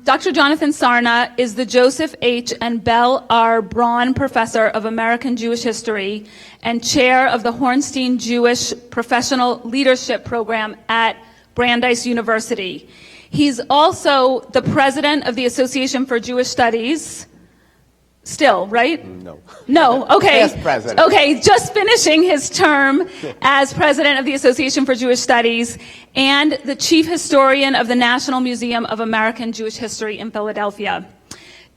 Dr. Jonathan Sarna is the Joseph H. and Belle R. Braun Professor of American Jewish History and Chair of the Hornstein Jewish Professional Leadership Program at Brandeis University. He's also the President of the Association for Jewish Studies. Still, right? No, okay. Past president. Okay, just finishing his term as president of the Association for Jewish Studies and the chief historian of the National Museum of American Jewish History in Philadelphia.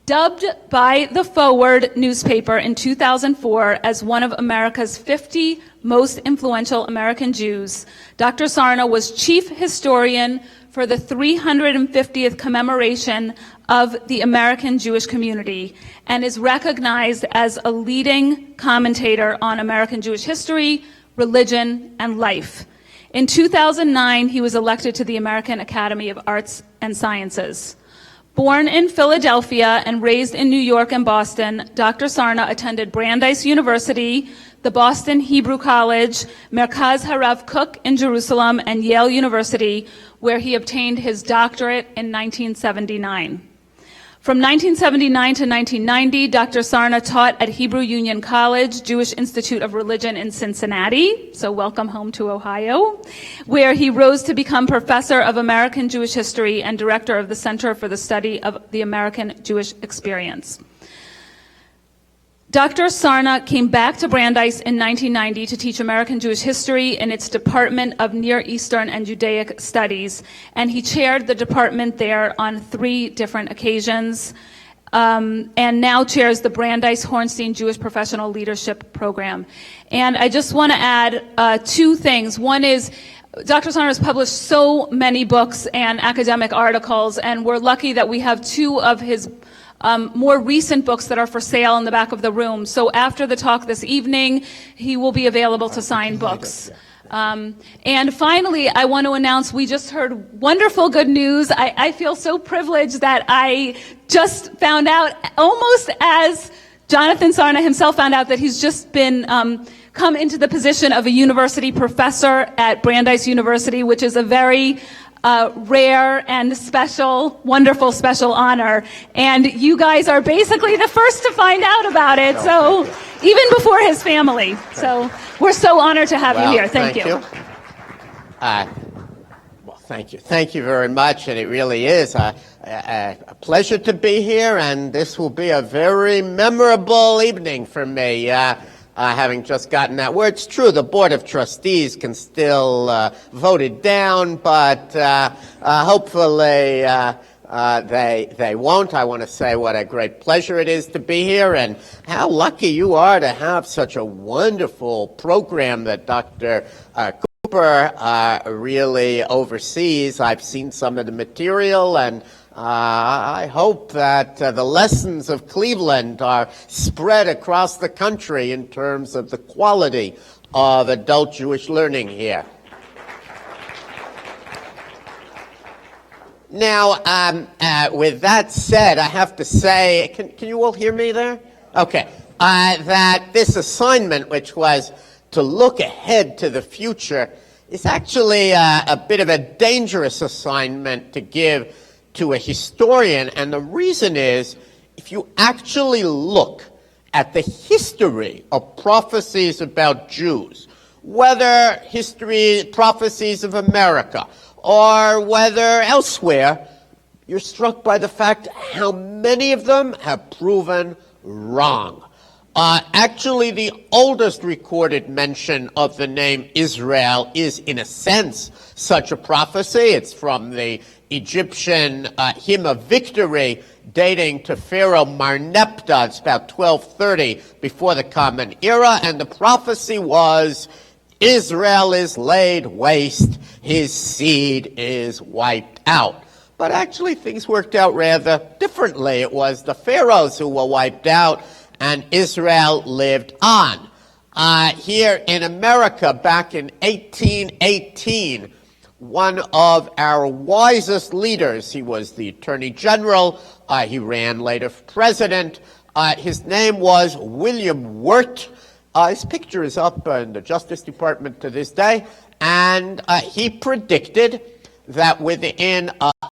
Dubbed by the Forward newspaper in 2004 as one of America's 50 most influential American Jews, Dr. Sarna was chief historian for the 350th commemoration of the American Jewish community and is recognized as a leading commentator on American Jewish history, religion, and life. In 2009, he was elected to the American Academy of Arts and Sciences. Born in Philadelphia and raised in New York and Boston, Dr. Sarna attended Brandeis University, the Boston Hebrew College, Merkaz Harav Kook in Jerusalem, and Yale University, where he obtained his doctorate in 1979. From 1979 to 1990, Dr. Sarna taught at Hebrew Union College, Jewish Institute of Religion in Cincinnati, so welcome home to Ohio, where he rose to become professor of American Jewish history and director of the Center for the Study of the American Jewish Experience. Dr. Sarna came back to Brandeis in 1990 to teach American Jewish history in its Department of Near Eastern and Judaic Studies, and he chaired the department there on 3 different occasions, and now chairs the Brandeis Hornstein Jewish Professional Leadership Program. And I just want to add 2 things. One is, Dr. Sarna has published so many books and academic articles, and we're lucky that we have 2 of his more recent books that are for sale in the back of the room. So after the talk this evening, he will be available to sign books. And finally, I want to announce we just heard wonderful good news. I feel so privileged that I just found out, almost as Jonathan Sarna himself found out, that he's just been come into the position of a university professor at Brandeis University, which is a very rare and special, wonderful special honor. And you guys are basically the first to find out about it, so even before his family. So we're so honored to have you here. Thank you. Well, thank you. Thank you very much. And it really is a pleasure to be here. And this will be a very memorable evening for me. Having just gotten that word. It's true, the Board of Trustees can still vote it down, but hopefully they won't. I want to say what a great pleasure it is to be here and how lucky you are to have such a wonderful program that Dr. Cooper really oversees. I've seen some of the material, and I hope that the lessons of Cleveland are spread across the country in terms of the quality of adult Jewish learning here. Now, with that said, I have to say, can you all hear me there? Okay. That this assignment, which was to look ahead to the future, is actually a bit of a dangerous assignment to give to a historian, and the reason is, if you actually look at the history of prophecies about Jews, whether prophecies of America, or whether elsewhere, you're struck by the fact how many of them have proven wrong. Actually, the oldest recorded mention of the name Israel is, in a sense, such a prophecy. It's from the Egyptian hymn of victory dating to Pharaoh Marneptah. It's about 1230 before the Common Era, and the prophecy was, Israel is laid waste, his seed is wiped out. But actually things worked out rather differently. It was the pharaohs who were wiped out, and Israel lived on. Here in America, back in 1818, one of our wisest leaders, he was the Attorney General, he ran later for president, his name was William Wirt. His picture is up in the Justice Department to this day, and he predicted that within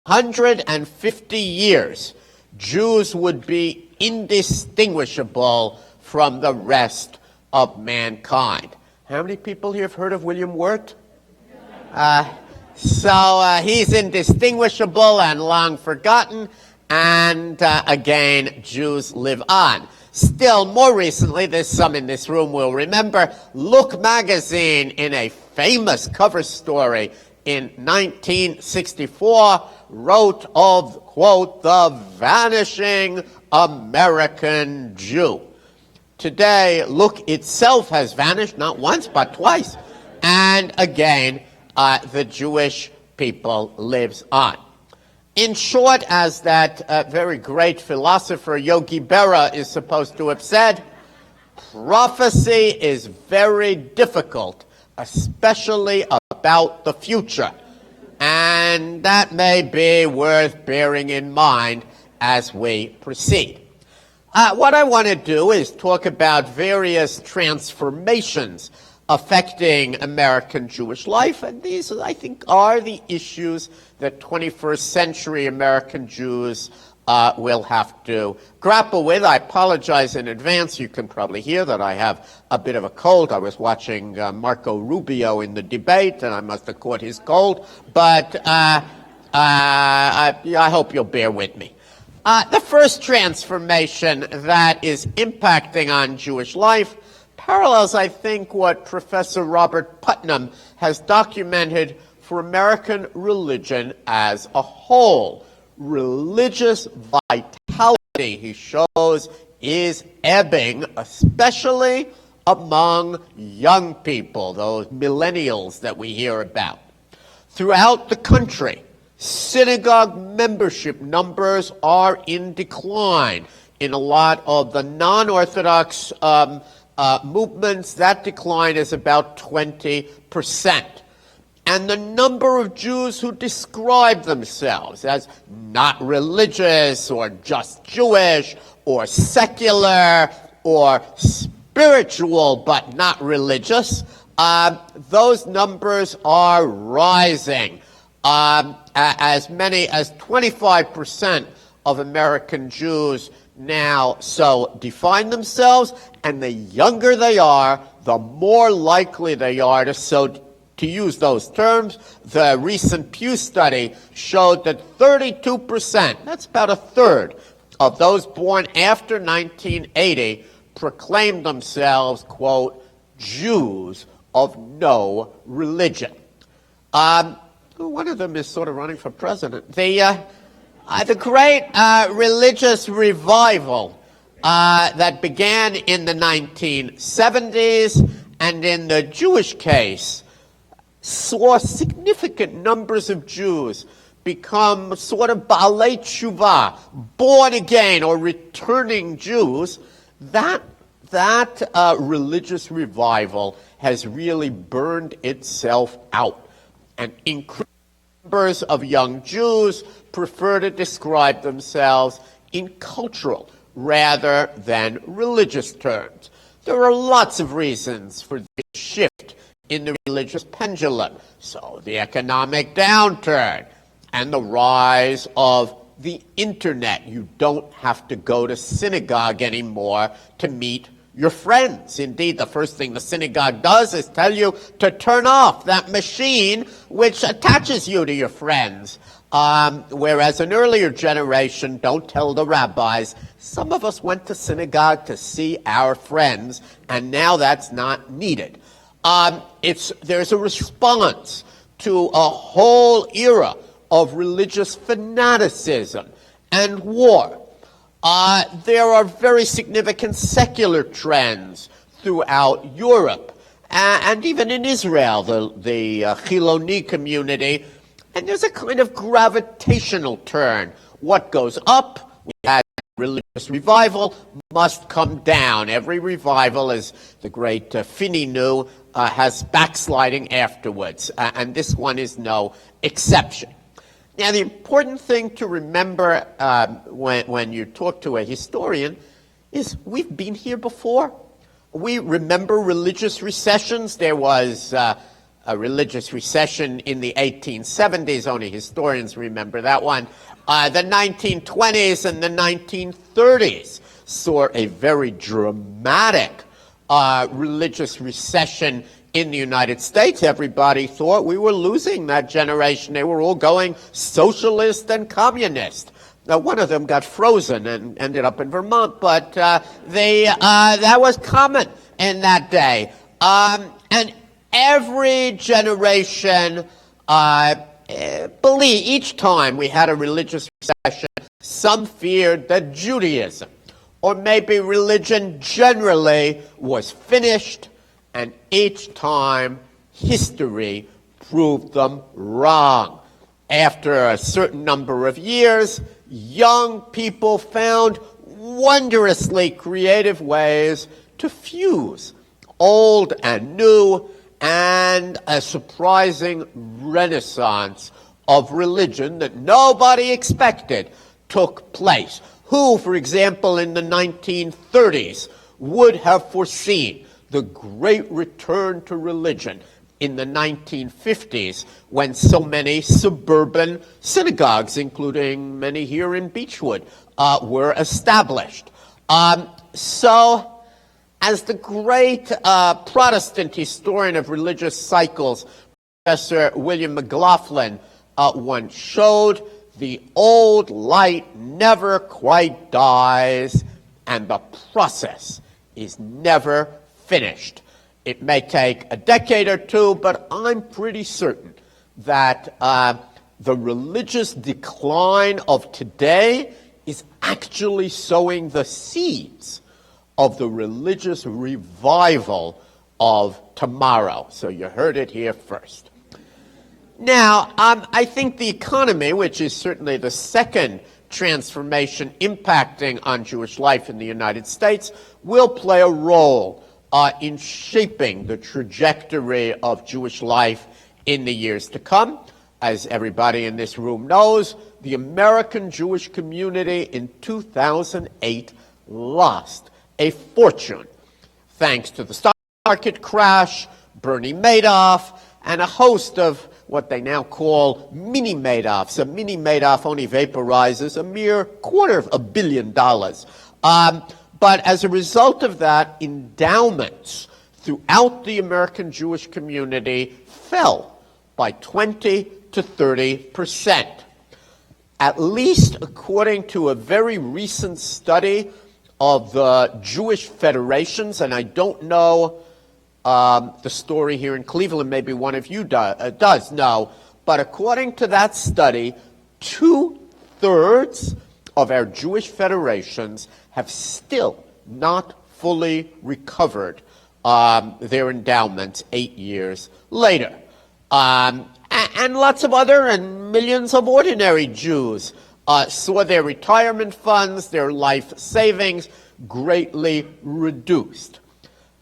150 years, Jews would be indistinguishable from the rest of mankind. How many people here have heard of William Wirt? So he's indistinguishable and long forgotten, and again, Jews live on. Still, more recently, there's some in this room will remember, Look magazine, in a famous cover story in 1964, wrote of, quote, the vanishing American Jew. Today, Look itself has vanished, not once, but twice. And again, the Jewish people lives on. In short, as that very great philosopher Yogi Berra is supposed to have said, prophecy is very difficult, especially about the future. And that may be worth bearing in mind as we proceed. What I want to do is talk about various transformations affecting American Jewish life, and these, I think, are the issues that 21st century American Jews will have to grapple with. I apologize in advance. You can probably hear that I have a bit of a cold. I was watching Marco Rubio in the debate, and I must have caught his cold, but I hope you'll bear with me. The first transformation that is impacting on Jewish life parallels, I think, what Professor Robert Putnam has documented for American religion as a whole. Religious vitality, he shows, is ebbing, especially among young people, those millennials that we hear about. Throughout the country, synagogue membership numbers are in decline. In a lot of the non-Orthodox movements, that decline is about 20%. And the number of Jews who describe themselves as not religious or just Jewish or secular or spiritual but not religious, those numbers are rising. As many as 25% of American Jews now so define themselves, and the younger they are, the more likely they are to use those terms. The recent Pew study showed that 32%, that's about a third, of those born after 1980 proclaimed themselves, quote, Jews of no religion. One of them is sort of running for president. The great religious revival that began in the 1970s, and in the Jewish case, saw significant numbers of Jews become sort of Baalei Tshuva, born again or returning Jews. That religious revival has really burned itself out. And increasing numbers of young Jews prefer to describe themselves in cultural rather than religious terms. There are lots of reasons for this shift in the religious pendulum. So the economic downturn and the rise of the internet. You don't have to go to synagogue anymore to meet your friends. Indeed, the first thing the synagogue does is tell you to turn off that machine which attaches you to your friends. Whereas an earlier generation, don't tell the rabbis, some of us went to synagogue to see our friends, and now that's not needed. There's a response to a whole era of religious fanaticism and war. There are very significant secular trends throughout Europe, and even in Israel, the Chiloni community, and there's a kind of gravitational turn. What goes up, we had religious revival, must come down. Every revival, as the great Finney knew, has backsliding afterwards, and this one is no exception. Now, the important thing to remember when you talk to a historian is we've been here before. We remember religious recessions. There was a religious recession in the 1870s. Only historians remember that one. The 1920s and the 1930s saw a very dramatic religious recession in the United States. Everybody thought we were losing that generation. They were all going socialist and communist. Now, one of them got frozen and ended up in Vermont, but that was common in that day. And every generation, believe each time we had a religious recession, some feared that Judaism, or maybe religion generally, was finished, and each time history proved them wrong. After a certain number of years, young people found wondrously creative ways to fuse old and new, and a surprising renaissance of religion that nobody expected took place. Who, for example, in the 1930s would have foreseen the great return to religion in the 1950s, when so many suburban synagogues, including many here in Beechwood, were established? So, as the great Protestant historian of religious cycles, Professor William McLaughlin, once showed, the old light never quite dies, and the process is never finished. It may take a decade or two, but I'm pretty certain that the religious decline of today is actually sowing the seeds of the religious revival of tomorrow. So you heard it here first. Now, I think the economy, which is certainly the second transformation impacting on Jewish life in the United States, will play a role in shaping the trajectory of Jewish life in the years to come. As everybody in this room knows, the American Jewish community in 2008 lost a fortune thanks to the stock market crash, Bernie Madoff, and a host of what they now call mini Madoffs. A mini Madoff only vaporizes a mere $250 million. But as a result of that, endowments throughout the American Jewish community fell by 20 to 30%. At least according to a very recent study of the Jewish federations, and I don't know the story here in Cleveland, maybe one of you does know, but according to that study, 2/3 of our Jewish federations have still not fully recovered their endowments 8 years later. And lots of other and millions of ordinary Jews saw their retirement funds, their life savings greatly reduced.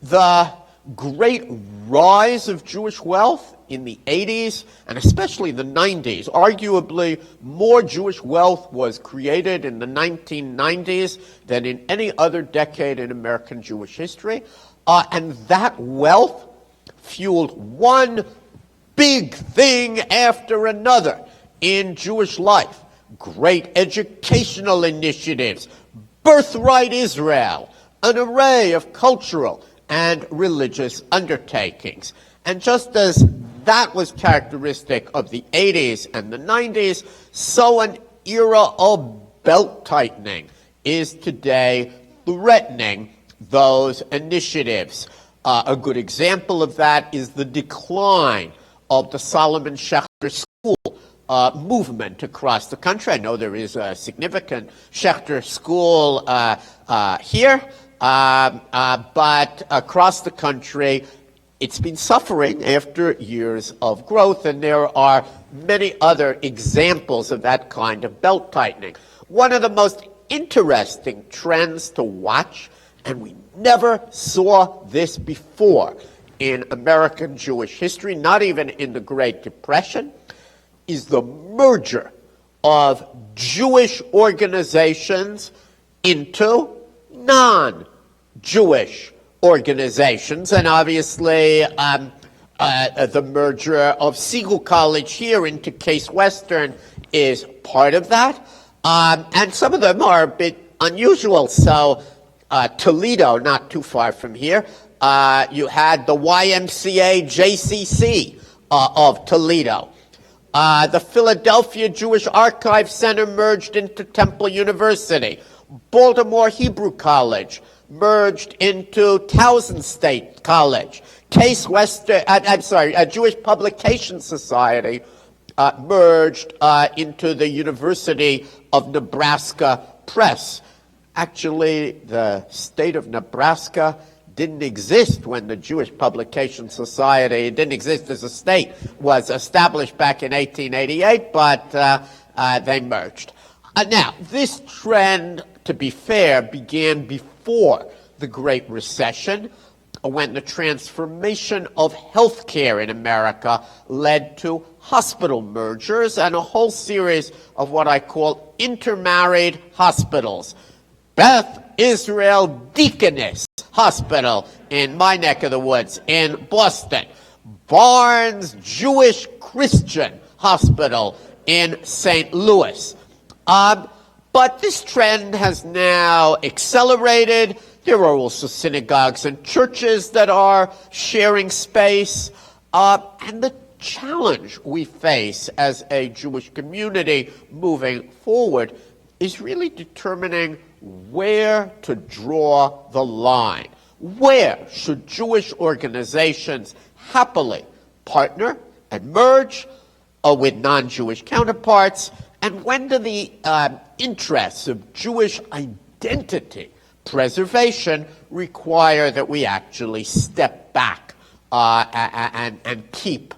The great rise of Jewish wealth in the 80s and especially the 90s. Arguably, more Jewish wealth was created in the 1990s than in any other decade in American Jewish history. And that wealth fueled one big thing after another in Jewish life. Great educational initiatives, Birthright Israel, an array of cultural and religious undertakings. And just as that was characteristic of the 80s and the 90s, so an era of belt-tightening is today threatening those initiatives. A good example of that is the decline of the Solomon Schechter School movement across the country. I know there is a significant Schechter School here, but across the country, it's been suffering after years of growth, and there are many other examples of that kind of belt-tightening. One of the most interesting trends to watch, and we never saw this before in American Jewish history, not even in the Great Depression, is the merger of Jewish organizations into non-Jewish organizations. And obviously, The merger of Siegel College here into Case Western is part of that. And some of them are a bit unusual. So Toledo, not too far from here, you had the YMCA JCC of Toledo. The Philadelphia Jewish Archive Center merged into Temple University. Baltimore Hebrew College merged into Towson State College. Case Western, Jewish Publication Society merged into the University of Nebraska Press. Actually, the state of Nebraska didn't exist when the Jewish Publication Society, it didn't exist as a state, was established back in 1888, but they merged. Now, this trend, to be fair, began before the Great Recession, when the transformation of healthcare in America led to hospital mergers and a whole series of what I call intermarried hospitals. Beth Israel Deaconess Hospital in my neck of the woods in Boston. Barnes Jewish Christian Hospital in St. Louis. But this trend has now accelerated. There are also synagogues and churches that are sharing space. And the challenge we face as a Jewish community moving forward is really determining where to draw the line. Where should Jewish organizations happily partner and merge with non-Jewish counterparts? And when do the interests of Jewish identity preservation require that we actually step back and keep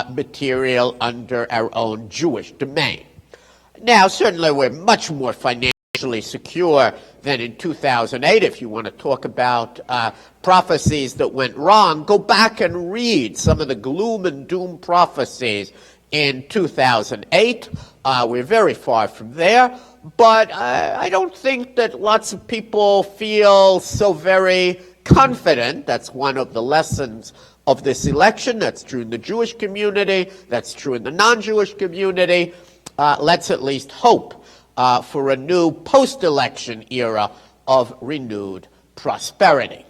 material under our own Jewish domain? Now, certainly we're much more financially secure than in 2008. If you want to talk about prophecies that went wrong, go back and read some of the gloom and doom prophecies in 2008. We're very far from there, but I don't think that lots of people feel so very confident. That's one of the lessons of this election. That's true in the Jewish community. That's true in the non-Jewish community. Let's at least hope for a new post-election era of renewed prosperity.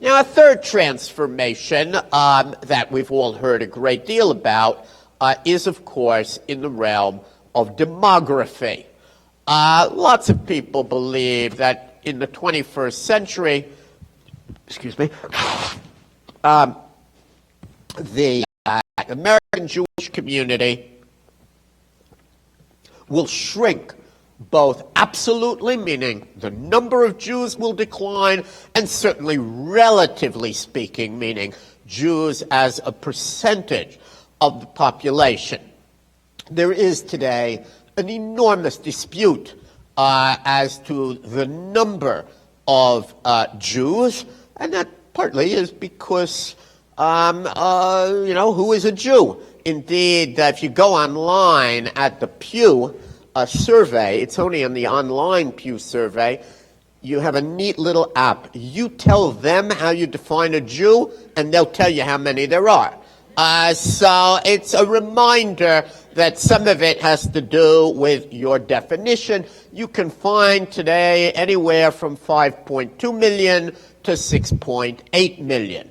Now, a third transformation that we've all heard a great deal about is, of course, in the realm of demography. Lots of people believe that in the 21st century, the American Jewish community will shrink both absolutely, meaning the number of Jews will decline, and certainly relatively speaking, meaning Jews as a percentage of the population. There is today an enormous dispute as to the number of Jews, and that partly is because, who is a Jew? Indeed, if you go online at the Pew survey, it's only on the online Pew survey, you have a neat little app. You tell them how you define a Jew, and they'll tell you how many there are. So it's a reminder that some of it has to do with your definition. You can find today anywhere from 5.2 million to 6.8 million.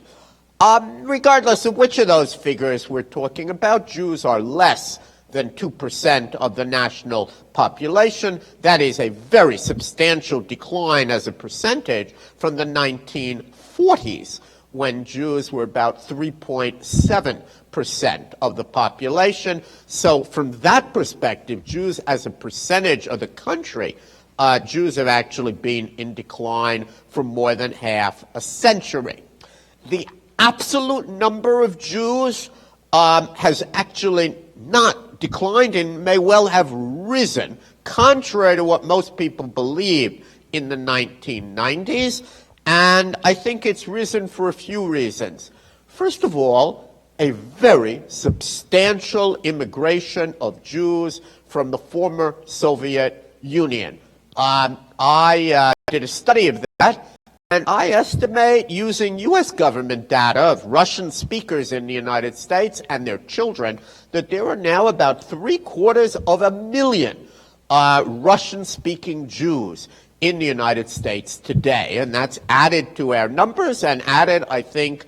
Regardless of which of those figures we're talking about, Jews are less than 2% of the national population. That is a very substantial decline as a percentage from the 1940s, when Jews were about 3.7% of the population. So from that perspective, Jews as a percentage of the country, Jews have actually been in decline for more than half a century. The absolute number of Jews has actually not declined and may well have risen, contrary to what most people believed in the 1990s. And I think it's risen for a few reasons. First of all, a very substantial immigration of Jews from the former Soviet Union. I did a study of that, I estimate, using U.S. government data of Russian speakers in the United States and their children, that there are now about 750,000 Russian-speaking Jews in the United States today. And that's added to our numbers and added, I think,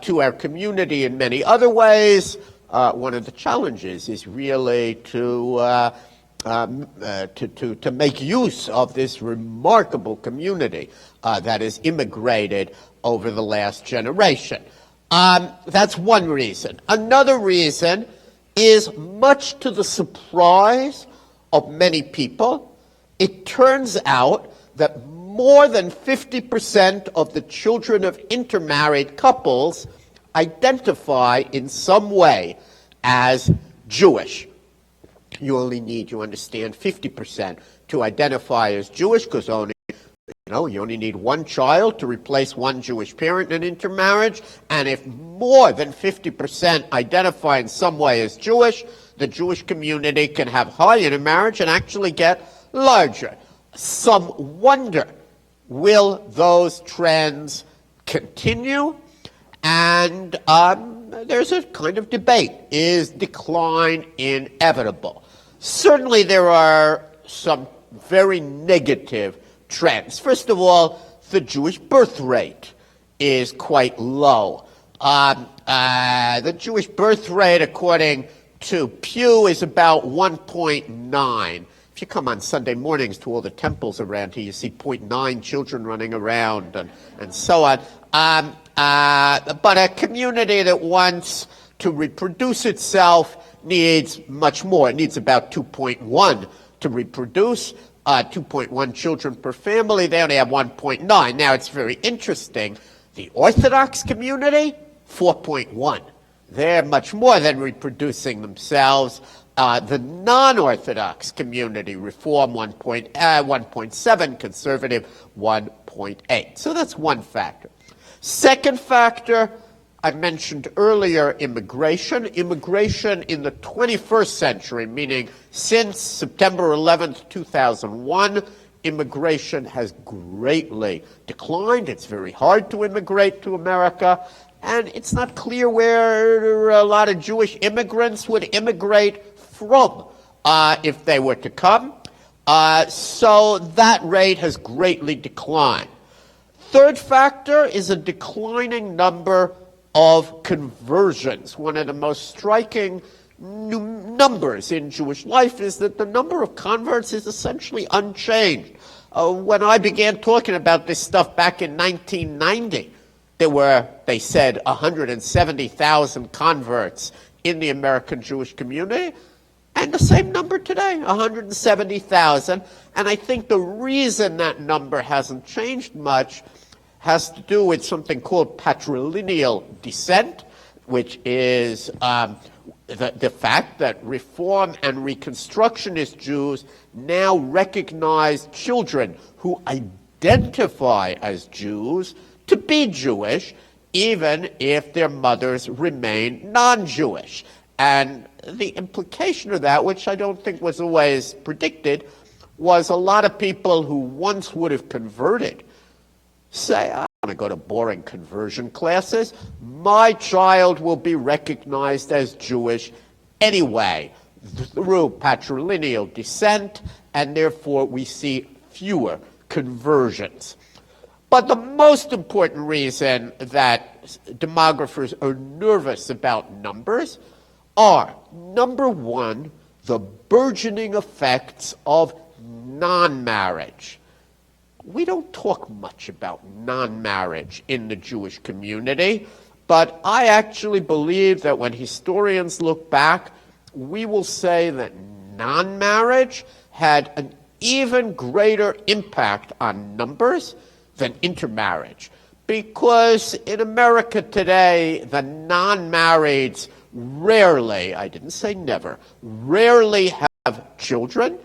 to our community in many other ways. One of the challenges is really to make use of this remarkable community that has immigrated over the last generation. That's one reason. Another reason is, much to the surprise of many people, it turns out that more than 50% of the children of intermarried couples identify in some way as Jewish. You only need, you understand, 50% to identify as Jewish, because you only need one child to replace one Jewish parent in intermarriage. And if more than 50% identify in some way as Jewish, the Jewish community can have high intermarriage and actually get larger. Some wonder, will those trends continue? And there's a kind of debate. Is decline inevitable? Certainly there are some very negative trends. First of all, the Jewish birth rate is quite low. The Jewish birth rate, according to Pew, is about 1.9. If you come on Sunday mornings to all the temples around here, you see 0.9 children running around and so on. But a community that wants to reproduce itself needs much more. It needs about 2.1 to reproduce, 2.1 children per family. They only have 1.9. Now, it's very interesting. The Orthodox community, 4.1. They're much more than reproducing themselves. The non-Orthodox community, Reform 1.7, Conservative 1.8. So that's one factor. Second factor, I mentioned earlier, immigration. Immigration in the 21st century, meaning since September 11th, 2001, immigration has greatly declined. It's very hard to immigrate to America, and it's not clear where a lot of Jewish immigrants would immigrate from if they were to come. So that rate has greatly declined. Third factor is a declining number of conversions. One of the most striking numbers in Jewish life is that the number of converts is essentially unchanged. When I began talking about this stuff back in 1990, there were, they said, 170,000 converts in the American Jewish community, and the same number today, 170,000. And I think the reason that number hasn't changed much has to do with something called patrilineal descent, which is the fact that Reform and Reconstructionist Jews now recognize children who identify as Jews to be Jewish, even if their mothers remain non-Jewish. And the implication of that, which I don't think was always predicted, was a lot of people who once would have converted say, I want to go to boring conversion classes. My child will be recognized as Jewish anyway through patrilineal descent, and therefore we see fewer conversions. But the most important reason that demographers are nervous about numbers are, number one, the burgeoning effects of non-marriage. We don't talk much about non-marriage in the Jewish community, but I actually believe that when historians look back, we will say that non-marriage had an even greater impact on numbers than intermarriage. Because in America today, the non-marrieds rarely, I didn't say never, rarely have children.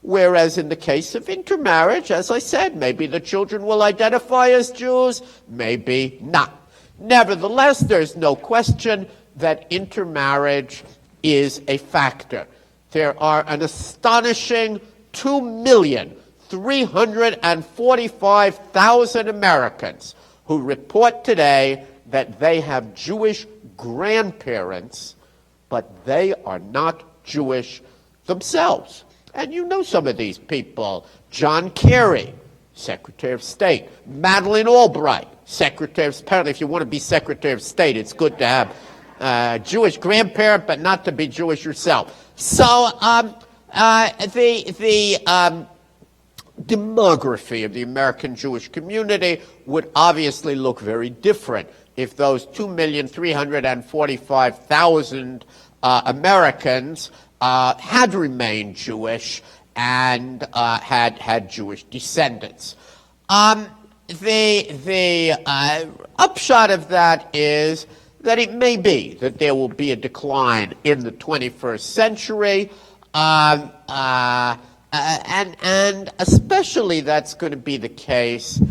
Whereas in the case of intermarriage, as I said, maybe the children will identify as Jews, maybe not. Nevertheless, there's no question that intermarriage is a factor. There are an astonishing 2,000,000 345,000 Americans who report today that they have Jewish grandparents, but they are not Jewish themselves. And you know some of these people. John Kerry, Secretary of State. Madeleine Albright, Secretary of, apparently if you want to be Secretary of State, it's good to have a Jewish grandparent, but not to be Jewish yourself. So the demography of the American Jewish community would obviously look very different if those 2,345,000 Americans had remained Jewish and had Jewish descendants. The upshot of that is that it may be that there will be a decline in the 21st century, and especially that's going to be the case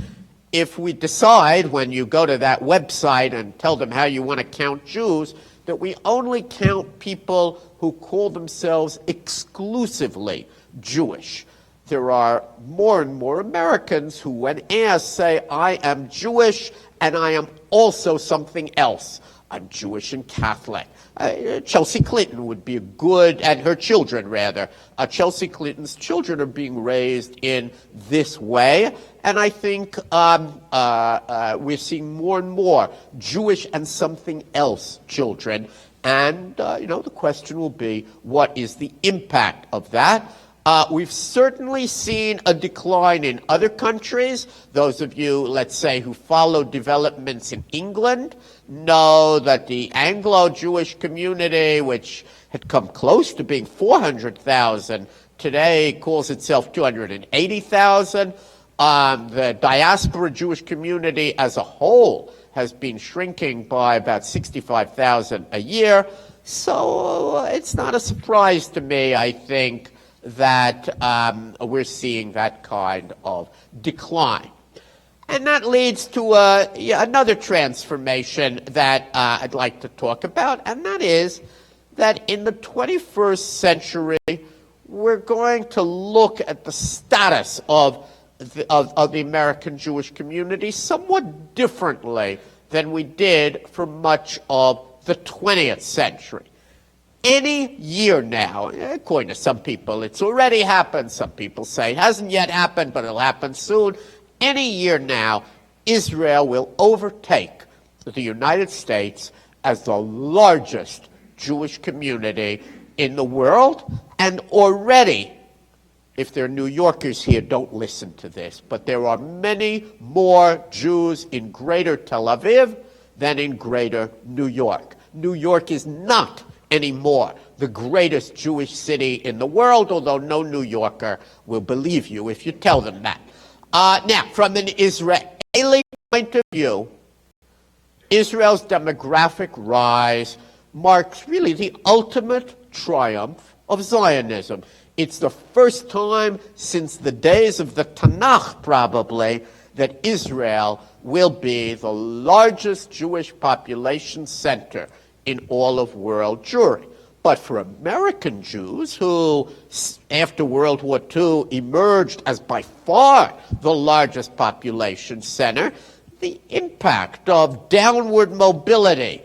if we decide, when you go to that website and tell them how you want to count Jews, that we only count people who call themselves exclusively Jewish. There are more and more Americans who, when asked, say, I am Jewish and I am also something else. I'm Jewish and Catholic. Chelsea Clinton would be a good, and her children rather. Chelsea Clinton's children are being raised in this way, and I think we're seeing more and more Jewish and something else children. And, the question will be, what is the impact of that? We've certainly seen a decline in other countries. Those of you, let's say, who follow developments in England know that the Anglo-Jewish community, which had come close to being 400,000, today calls itself 280,000. The diaspora Jewish community as a whole has been shrinking by about 65,000 a year. So it's not a surprise to me, I think, that we're seeing that kind of decline. And that leads to another transformation that I'd like to talk about, and that is that in the 21st century, we're going to look at the status of the American Jewish community somewhat differently than we did for much of the 20th century. Any year now, according to some people, it's already happened. Some people say it hasn't yet happened, but it'll happen soon. Any year now, Israel will overtake the United States as the largest Jewish community in the world. And already, if there are New Yorkers here, don't listen to this, but there are many more Jews in Greater Tel Aviv than in Greater New York. New York is not anymore the greatest Jewish city in the world, although no New Yorker will believe you if you tell them that. Now, from an Israeli point of view, Israel's demographic rise marks really the ultimate triumph of Zionism. It's the first time since the days of the Tanakh, probably, that Israel will be the largest Jewish population center in all of world Jewry. But for American Jews, who after World War II emerged as by far the largest population center, the impact of downward mobility,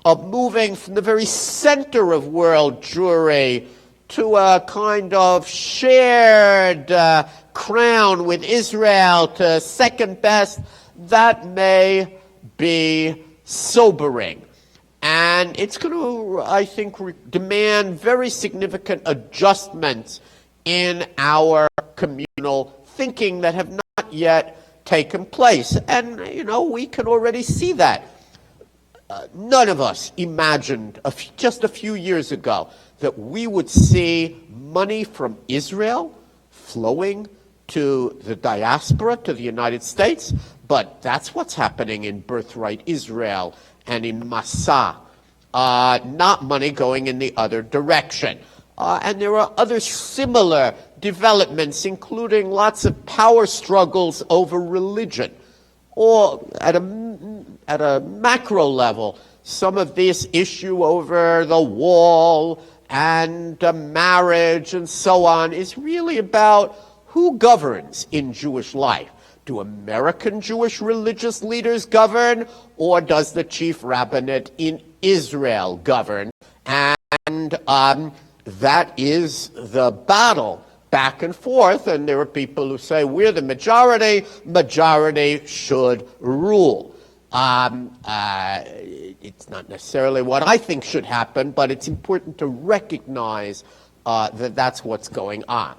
of moving from the very center of world Jewry to a kind of shared crown with Israel to second best, that may be sobering. And it's going to, I think, demand very significant adjustments in our communal thinking that have not yet taken place. And, we can already see that. None of us imagined just a few years ago that we would see money from Israel flowing to the diaspora, to the United States. But that's what's happening in Birthright Israel and in Massa, not money going in the other direction. And there are other similar developments, including lots of power struggles over religion. Or at a macro level, some of this issue over the wall and marriage and so on is really about who governs in Jewish life? Do American Jewish religious leaders govern, or does the chief rabbinate in Israel govern? And that is the battle back and forth, and there are people who say, we're the majority should rule. It's not necessarily what I think should happen, but it's important to recognize that that's what's going on.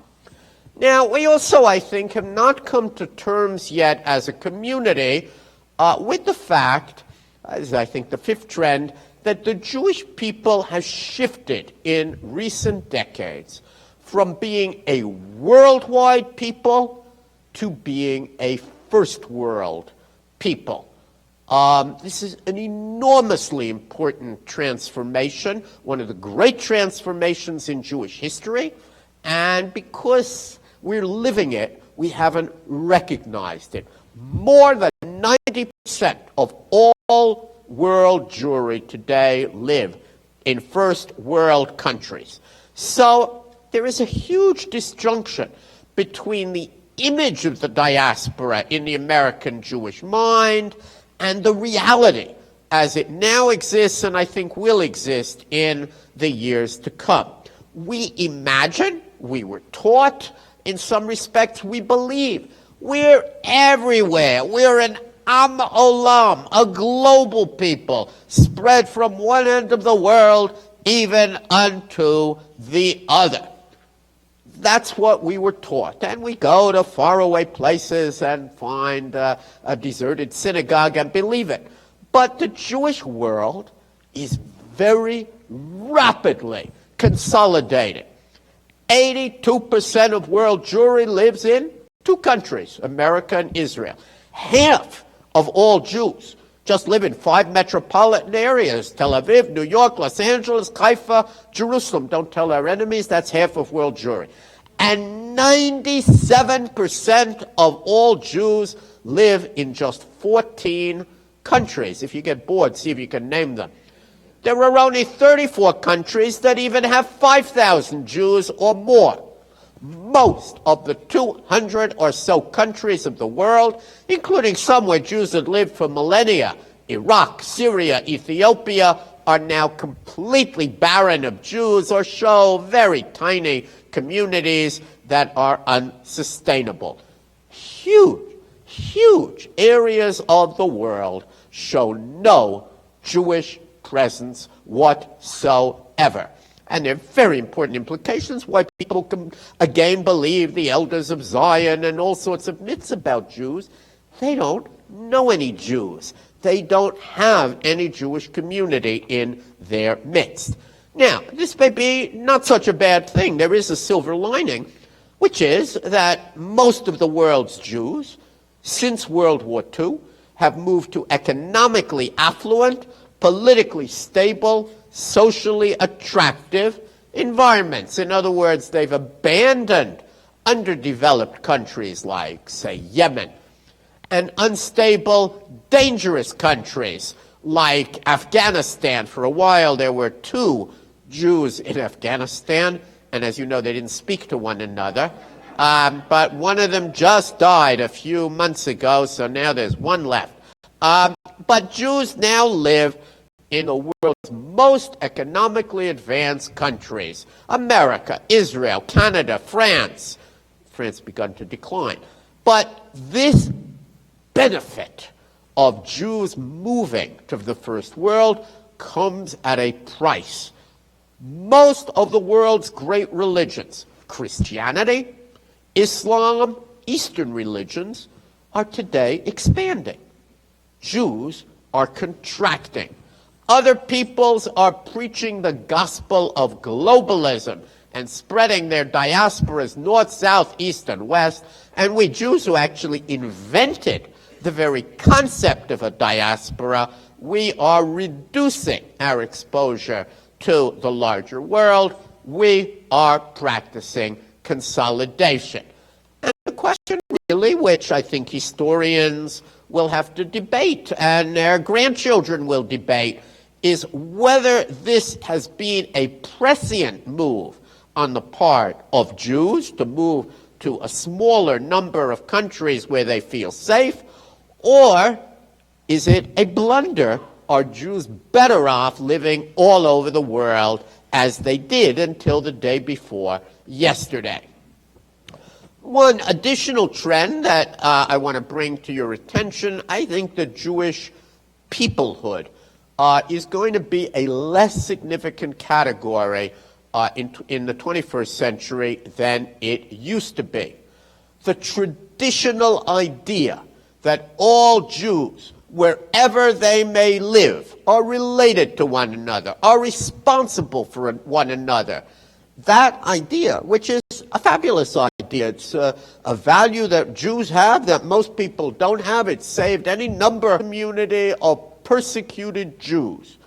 Now, we also, I think, have not come to terms yet as a community with the fact, as I think the fifth trend, that the Jewish people has shifted in recent decades from being a worldwide people to being a first world people. This is an enormously important transformation, one of the great transformations in Jewish history, and because we're living it, we haven't recognized it. More than 90% of all world Jewry today live in first world countries. So there is a huge disjunction between the image of the diaspora in the American Jewish mind and the reality as it now exists and I think will exist in the years to come. We imagine, we were taught, in some respects we believe, we're everywhere. We're an Am Olam, a global people, spread from one end of the world even unto the other. That's what we were taught. And we go to faraway places and find a deserted synagogue and believe it. But the Jewish world is very rapidly consolidating. 82% of world Jewry lives in two countries, America and Israel. Half of all Jews just live in 5 metropolitan areas, Tel Aviv, New York, Los Angeles, Haifa, Jerusalem. Don't tell our enemies, that's half of world Jewry. And 97% of all Jews live in just 14 countries. If you get bored, see if you can name them. There are only 34 countries that even have 5,000 Jews or more. Most of the 200 or so countries of the world, including some where Jews had lived for millennia, Iraq, Syria, Ethiopia, are now completely barren of Jews or show very tiny communities that are unsustainable. Huge areas of the world show no Jewish presence whatsoever. And there are very important implications why people can again believe the elders of Zion and all sorts of myths about Jews. They don't know any Jews. They don't have any Jewish community in their midst. Now, this may be not such a bad thing. There is a silver lining, which is that most of the world's Jews, since World War II, have moved to economically affluent, politically stable, socially attractive environments. In other words, they've abandoned underdeveloped countries like, say, Yemen, and unstable, dangerous countries like Afghanistan. For a while, there were 2 Jews in Afghanistan, and as you know, they didn't speak to one another. But one of them just died a few months ago, so now there's one left. But Jews now live in the world's most economically advanced countries. America, Israel, Canada, France. France begun to decline. But this benefit of Jews moving to the first world comes at a price. Most of the world's great religions, Christianity, Islam, Eastern religions, are today expanding. Jews are contracting. Other peoples are preaching the gospel of globalism and spreading their diasporas north, south, east, and west. And we Jews who actually invented the very concept of a diaspora, we are reducing our exposure to the larger world. We are practicing consolidation. And the question really, which I think historians will have to debate and their grandchildren will debate, is whether this has been a prescient move on the part of Jews to move to a smaller number of countries where they feel safe? Or is it a blunder? Are Jews better off living all over the world as they did until the day before yesterday? One additional trend that I want to bring to your attention, I think the Jewish peoplehood is going to be a less significant category in the 21st century than it used to be. The traditional idea that all Jews, wherever they may live, are related to one another, are responsible for one another. That idea, which is a fabulous idea, it's a value that Jews have that most people don't have. It's saved any number of community of persecuted Jews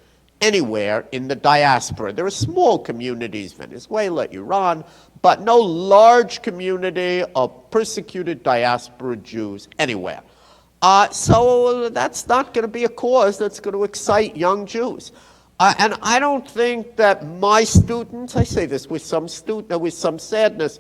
anywhere in the diaspora. There are small communities, Venezuela, Iran, but no large community of persecuted diaspora Jews anywhere. So that's not going to be a cause that's going to excite young Jews. And I don't think that my students, I say this with some sadness,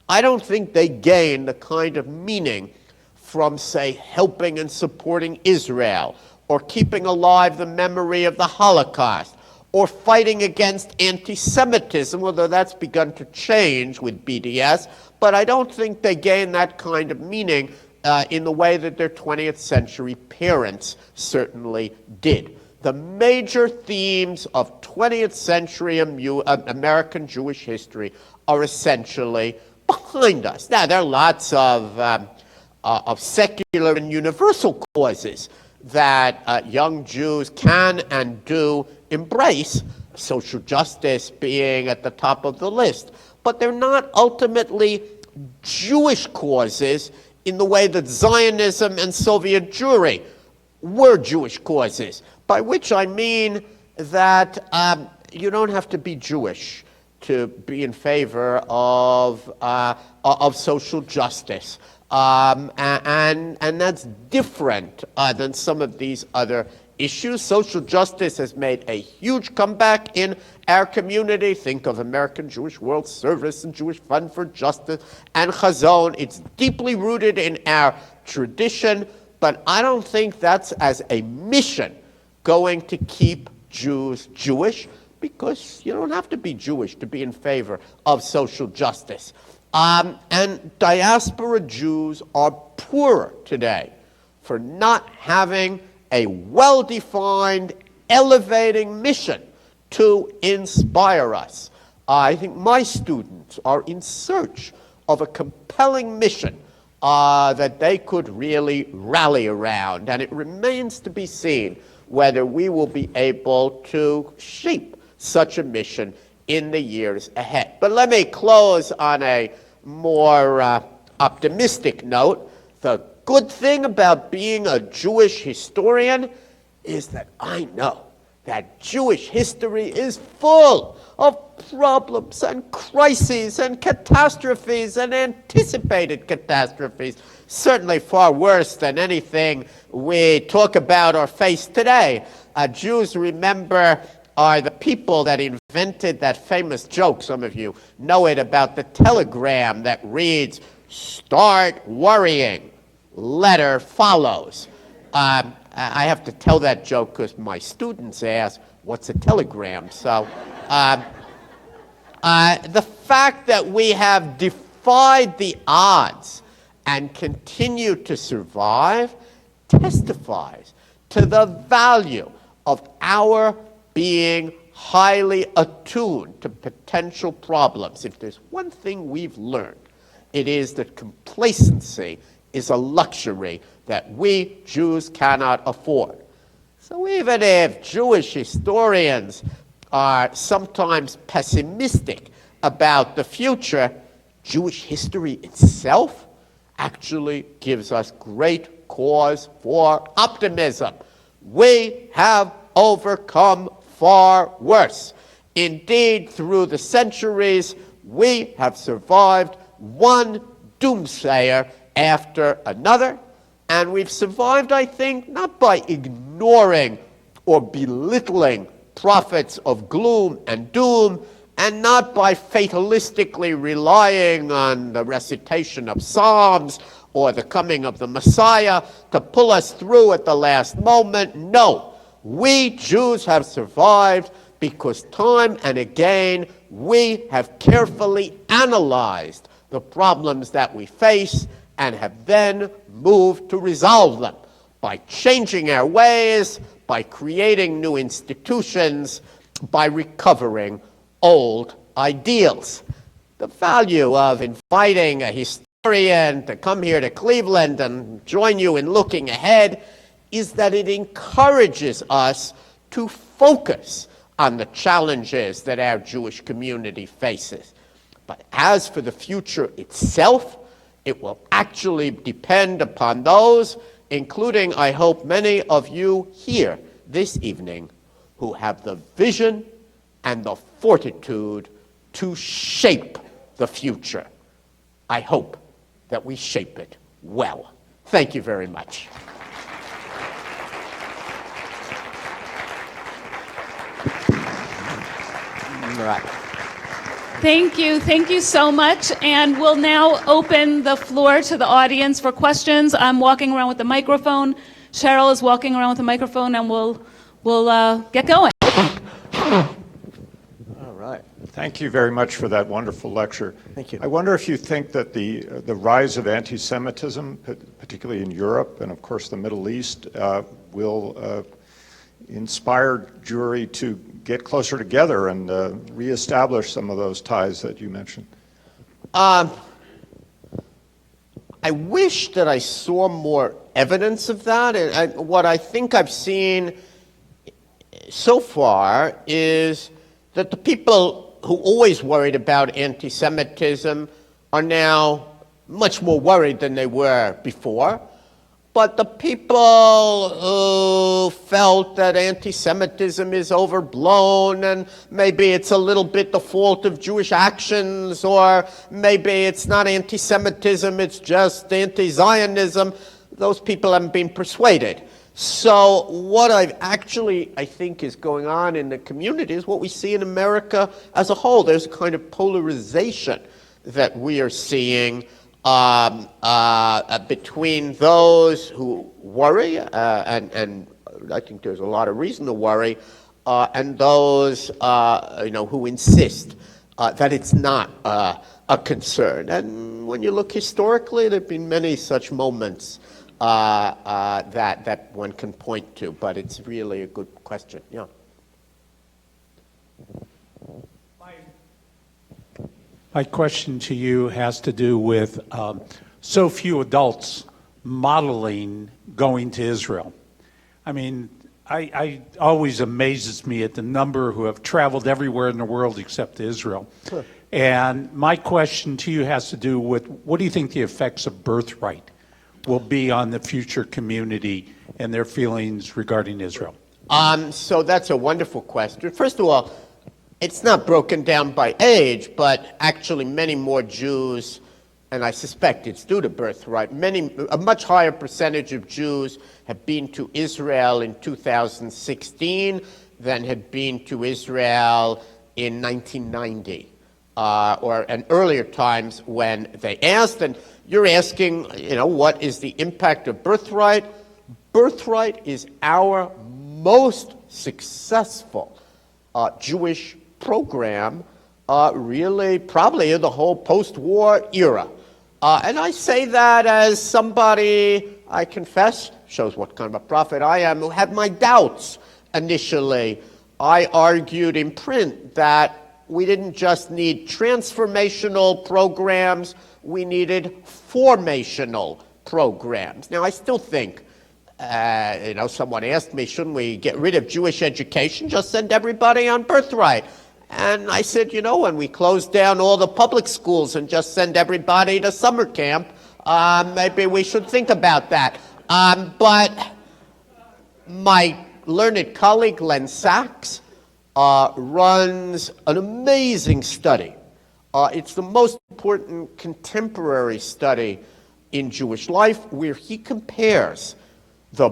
I don't think they gain the kind of meaning from, say, helping and supporting Israel, or keeping alive the memory of the Holocaust, or fighting against anti-Semitism, although that's begun to change with BDS, but I don't think they gain that kind of meaning in the way that their 20th century parents certainly did. The major themes of 20th century American Jewish history are essentially behind us. Now, there are lots of secular and universal causes that young Jews can and do embrace, social justice being at the top of the list. But they're not ultimately Jewish causes in the way that Zionism and Soviet Jewry were Jewish causes, by which I mean that you don't have to be Jewish to be in favor of social justice. And that's different than some of these other issues. Social justice has made a huge comeback in our community. Think of American Jewish World Service and Jewish Fund for Justice and Chazon. It's deeply rooted in our tradition, but I don't think that's as a mission going to keep Jews Jewish, because you don't have to be Jewish to be in favor of social justice. And diaspora Jews are poorer today for not having a well-defined, elevating mission to inspire us. I think my students are in search of a compelling mission that they could really rally around, and it remains to be seen whether we will be able to shape such a mission in the years ahead. But let me close on a more optimistic note. The good thing about being a Jewish historian is that I know that Jewish history is full of problems and crises and catastrophes and anticipated catastrophes, certainly far worse than anything we talk about or face today. Jews, remember, are the people that invented that famous joke, some of you know it, about the telegram that reads, "Start worrying, letter follows." I have to tell that joke because my students ask, what's a telegram? So the fact that we have defied the odds and continue to survive testifies to the value of our being highly attuned to potential problems. If there's one thing we've learned, it is that complacency is a luxury that we Jews cannot afford. So even if Jewish historians are sometimes pessimistic about the future, Jewish history itself actually gives us great cause for optimism. We have overcome far worse. Indeed, through the centuries, we have survived one doomsayer after another, and we've survived, I think, not by ignoring or belittling prophets of gloom and doom, and not by fatalistically relying on the recitation of Psalms or the coming of the Messiah to pull us through at the last moment. No, we Jews have survived because time and again we have carefully analyzed the problems that we face and have then moved to resolve them by changing our ways, by creating new institutions, by recovering old ideals. The value of inviting a historian to come here to Cleveland and join you in looking ahead is that it encourages us to focus on the challenges that our Jewish community faces. But as for the future itself, it will actually depend upon those, including, I hope, many of you here this evening, who have the vision and the fortitude to shape the future. I hope that we shape it well. Thank you very much. All right. Thank you. Thank you so much. And we'll now open the floor to the audience for questions. I'm walking around with the microphone. Cheryl is walking around with the microphone, and we'll get going. All right. Thank you very much for that wonderful lecture. Thank you. I wonder if you think that the rise of anti-Semitism, particularly in Europe and of course the Middle East, will inspire Jewry to get closer together and reestablish some of those ties that you mentioned. I wish that I saw more evidence of that. And what I think I've seen so far is that the people who always worried about anti-Semitism are now much more worried than they were before. But the people who felt that anti-Semitism is overblown and maybe it's a little bit the fault of Jewish actions, or maybe it's not anti-Semitism, it's just anti-Zionism, those people haven't been persuaded. So what I think is going on in the community is what we see in America as a whole. There's a kind of polarization that we are seeing between those who worry, and I think there's a lot of reason to worry, and those who insist that it's not a concern. And when you look historically, there have been many such moments that one can point to, but it's really a good question. Yeah. My question to you has to do with so few adults modeling going to Israel. I mean, I always amazes me at the number who have traveled everywhere in the world except to Israel. Sure. And my question to you has to do with, what do you think the effects of birthright will be on the future community and their feelings regarding Israel? So that's a wonderful question. First of all, it's not broken down by age, but actually many more Jews, and I suspect it's due to birthright, a much higher percentage of Jews have been to Israel in 2016 than had been to Israel in 1990, or in earlier times when they asked. And you're asking, what is the impact of birthright? Birthright is our most successful Jewish program, really probably in the whole post-war era. And I say that as somebody, I confess, shows what kind of a prophet I am, who had my doubts initially. I argued in print that we didn't just need transformational programs, we needed formational programs. Now, I still think, someone asked me, shouldn't we get rid of Jewish education, just send everybody on birthright? And I said, when we close down all the public schools and just send everybody to summer camp, maybe we should think about that. But my learned colleague, Len Sachs, runs an amazing study. It's the most important contemporary study in Jewish life, where he compares the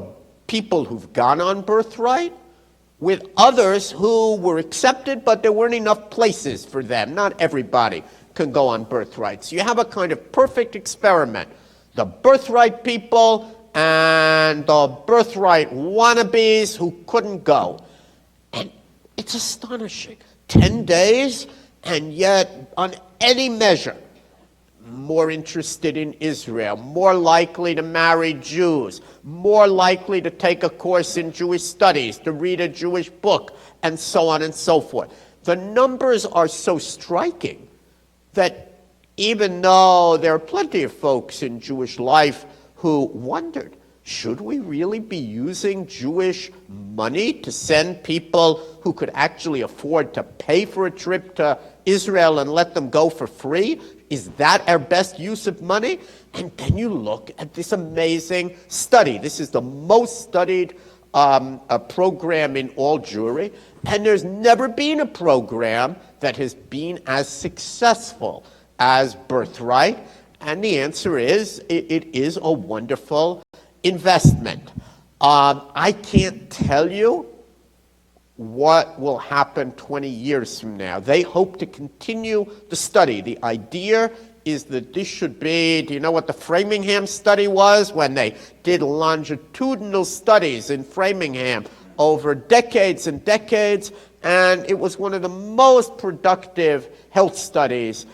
people who've gone on birthright with others who were accepted, but there weren't enough places for them. Not everybody can go on birthright. So you have a kind of perfect experiment. The birthright people and the birthright wannabes who couldn't go. And it's astonishing. 10 days, and yet on any measure, more interested in Israel, more likely to marry Jews, more likely to take a course in Jewish studies, to read a Jewish book, and so on and so forth. The numbers are so striking that even though there are plenty of folks in Jewish life who wondered, should we really be using Jewish money to send people who could actually afford to pay for a trip to Israel and let them go for free? Is that our best use of money? And then you look at this amazing study. This is the most studied program in all Jewry, and there's never been a program that has been as successful as Birthright. And the answer is, it is a wonderful investment. I can't tell you what will happen 20 years from now. They hope to continue the study. The idea is that this should be, do you know what the Framingham study was? When they did longitudinal studies in Framingham over decades and decades, and it was one of the most productive health studies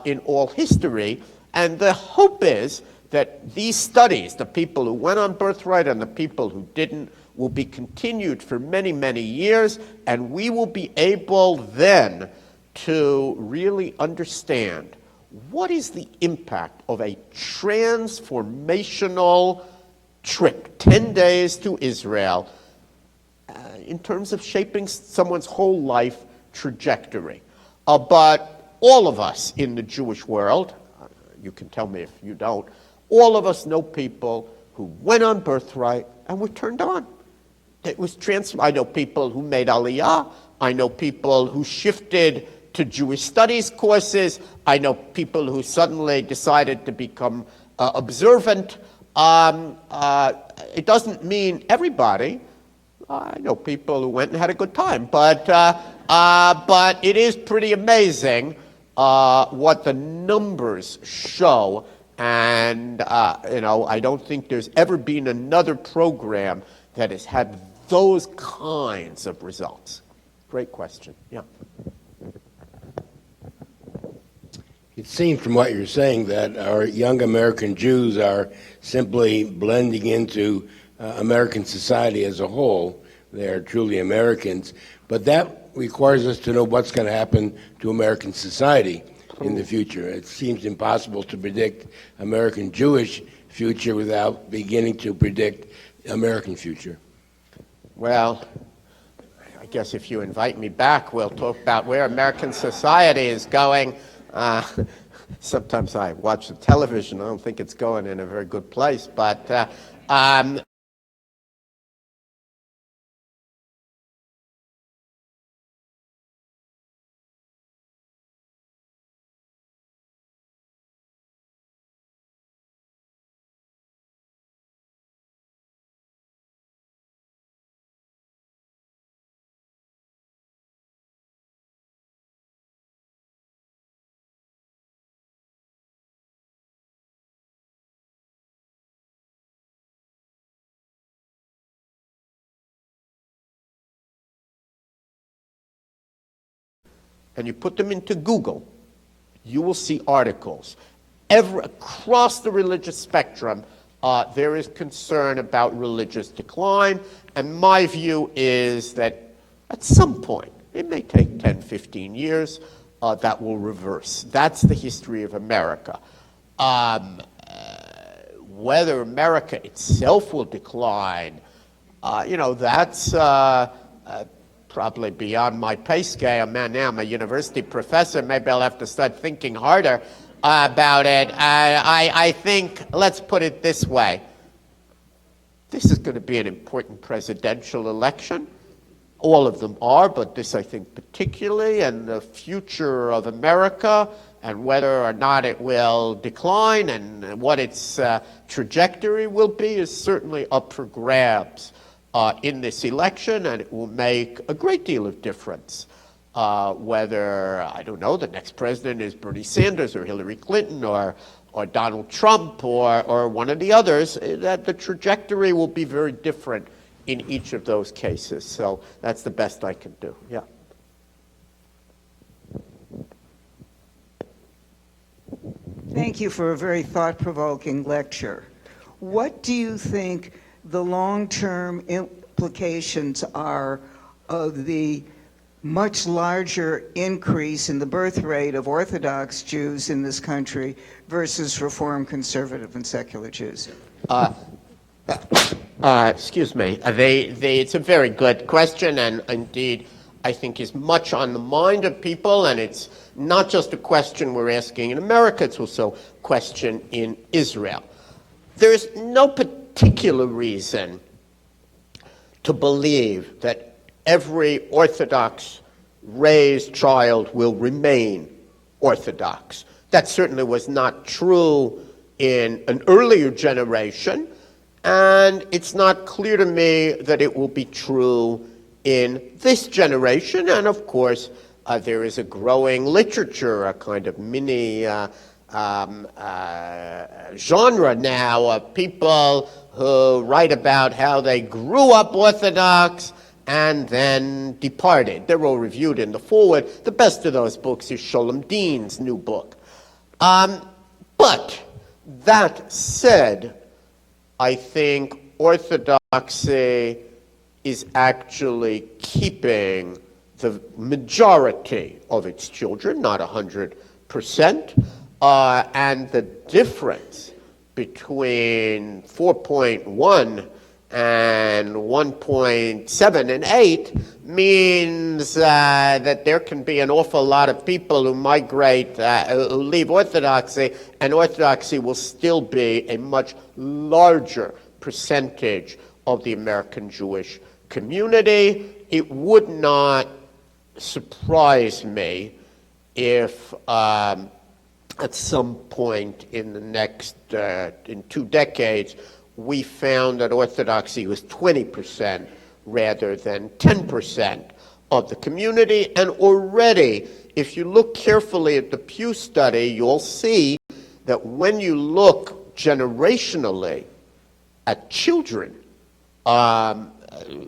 in all history. And the hope is that these studies, the people who went on Birthright and the people who didn't, will be continued for many, many years, and we will be able then to really understand what is the impact of a transformational trip, 10 days to Israel, in terms of shaping someone's whole life trajectory. But all of us in the Jewish world, you can tell me if you don't, all of us know people who went on Birthright and were turned on. It was I know people who made Aliyah. I know people who shifted to Jewish studies courses. I know people who suddenly decided to become observant. It doesn't mean everybody. I know people who went and had a good time, but it is pretty amazing what the numbers show. And I don't think there's ever been another program that has had those kinds of results. Great question. Yeah. It seems from what you're saying that our young American Jews are simply blending into American society as a whole. They are truly Americans. But that requires us to know what's going to happen to American society in the future. It seems impossible to predict American Jewish future without beginning to predict American future. Well, I guess if you invite me back, we'll talk about where American society is going. Sometimes I watch the television. I don't think it's going in a very good place. But and you put them into Google, you will see articles. Across the religious spectrum, there is concern about religious decline, and my view is that at some point, it may take 10, 15 years, that will reverse. That's the history of America. Whether America itself will decline, that's probably beyond my pay scale. Man, now I'm a university professor. Maybe I'll have to start thinking harder about it. I think, let's put it this way. This is going to be an important presidential election. All of them are, but this, I think, particularly, and the future of America and whether or not it will decline and what its trajectory will be is certainly up for grabs. in this election, and it will make a great deal of difference. Whether, I don't know, the next president is Bernie Sanders or Hillary Clinton or Donald Trump or one of the others, that the trajectory will be very different in each of those cases. So that's the best I can do. Yeah. Thank you for a very thought-provoking lecture. What do you think the long-term implications are of the much larger increase in the birth rate of Orthodox Jews in this country versus Reform, Conservative, and secular Jews? Excuse me. It's a very good question, and indeed, I think is much on the mind of people, and it's not just a question we're asking in America, it's also a question in Israel. There's no particular reason to believe that every Orthodox raised child will remain Orthodox. That certainly was not true in an earlier generation, and it's not clear to me that it will be true in this generation. And of course, there is a growing literature, a kind of mini genre now of people who write about how they grew up Orthodox and then departed. They're all reviewed in the foreword. The best of those books is Sholem Dean's new book. But that said, I think Orthodoxy is actually keeping the majority of its children, not 100%, and the difference between 4.1 and 1.7 and 8 means that there can be an awful lot of people who migrate, who leave Orthodoxy, and Orthodoxy will still be a much larger percentage of the American Jewish community. It would not surprise me if at some point in the next, in 2 decades, we found that Orthodoxy was 20% rather than 10% of the community. And already, if you look carefully at the Pew study, you'll see that when you look generationally at children,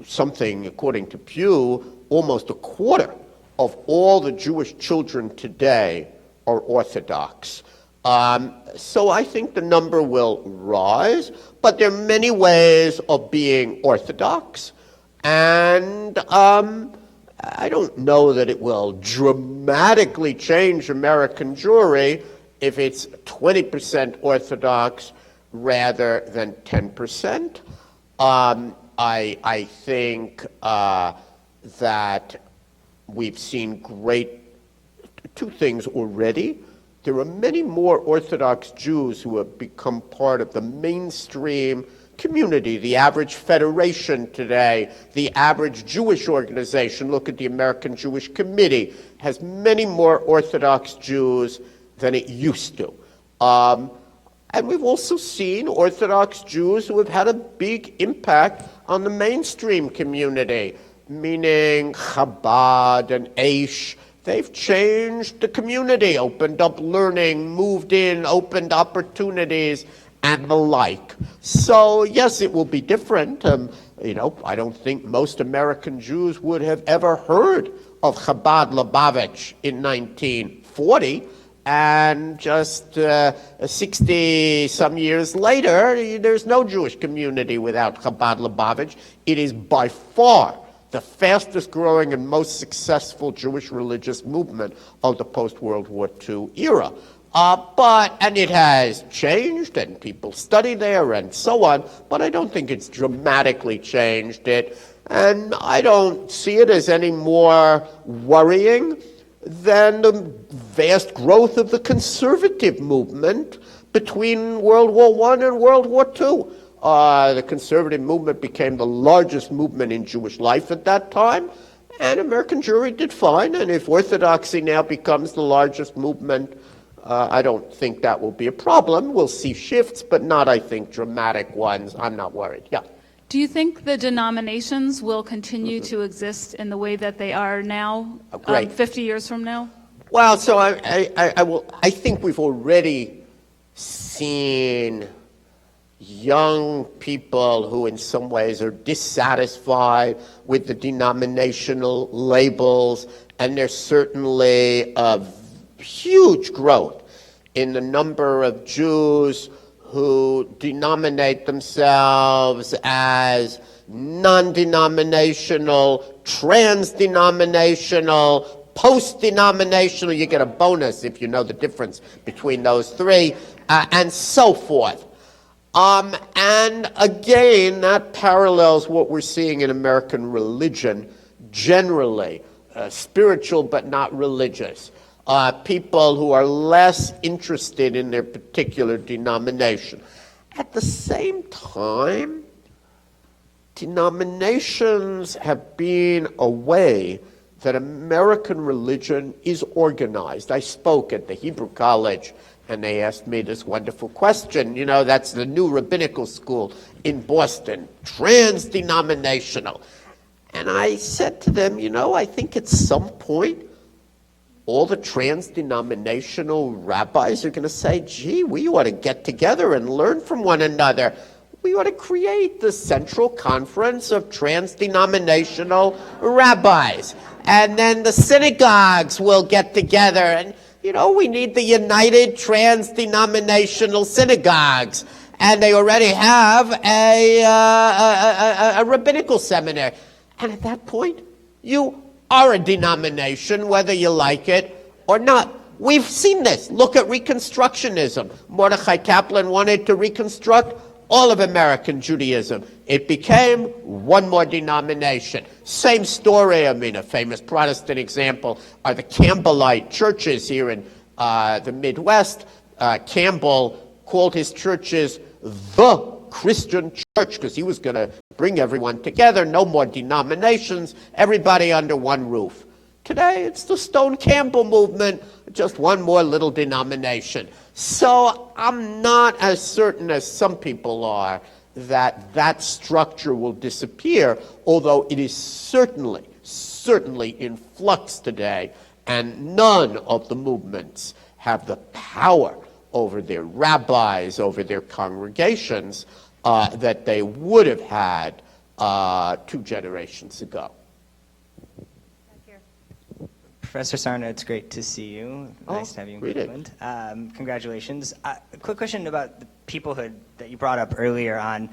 something, according to Pew, almost a quarter of all the Jewish children today are Orthodox. So I think the number will rise, but there are many ways of being Orthodox, and I don't know that it will dramatically change American Jewry if it's 20% Orthodox rather than 10%. I think that we've seen two things already. There are many more Orthodox Jews who have become part of the mainstream community, the average federation today, the average Jewish organization. Look at the American Jewish Committee, has many more Orthodox Jews than it used to. And we've also seen Orthodox Jews who have had a big impact on the mainstream community, meaning Chabad and Aish. They've changed the community, opened up learning, moved in, opened opportunities, and the like. So yes, it will be different. I don't think most American Jews would have ever heard of Chabad Lubavitch in 1940. And just 60-some years later, there's no Jewish community without Chabad Lubavitch. It is by far the fastest growing and most successful Jewish religious movement of the post-World War II era. And it has changed, and people study there and so on, but I don't think it's dramatically changed it. And I don't see it as any more worrying than the vast growth of the conservative movement between World War I and World War II. The conservative movement became the largest movement in Jewish life at that time, and American Jewry did fine. And if Orthodoxy now becomes the largest movement, I don't think that will be a problem. We'll see shifts, but not, I think, dramatic ones. I'm not worried. Yeah. Do you think the denominations will continue to exist in the way that they are now, Oh, great. 50 years from now? Well, so I think we've already seen young people who in some ways are dissatisfied with the denominational labels, and there's certainly a huge growth in the number of Jews who denominate themselves as non-denominational, trans-denominational, post-denominational. You get a bonus if you know the difference between those three, and so forth. And again, that parallels what we're seeing in American religion generally, spiritual but not religious. People who are less interested in their particular denomination. At the same time, denominations have been a way that American religion is organized. I spoke at the Hebrew College, and they asked me this wonderful question. You know, that's the new rabbinical school in Boston, trans-denominational. And I said to them, you know, I think at some point, all the trans-denominational rabbis are going to say, gee, we ought to get together and learn from one another. We ought to create the Central Conference of Trans-Denominational Rabbis. And then the synagogues will get together. And, you know, we need the United Trans-Denominational Synagogues. And they already have a rabbinical seminary. And at that point, you are a denomination, whether you like it or not. We've seen this. Look at Reconstructionism. Mordecai Kaplan wanted to reconstruct all of American Judaism. It became one more denomination. Same story. I mean, a famous Protestant example are the Campbellite churches here in the Midwest. Campbell called his churches the Christian church because he was going to bring everyone together, no more denominations, everybody under one roof. Today, it's the Stone Campbell movement, just one more little denomination. So I'm not as certain as some people are that that structure will disappear, although it is certainly in flux today, and none of the movements have the power over their rabbis, over their congregations, that they would have had 2 generations ago. Professor Sarna, it's great to see you. Nice to have you in Cleveland. Congratulations. A quick question about the peoplehood that you brought up earlier on.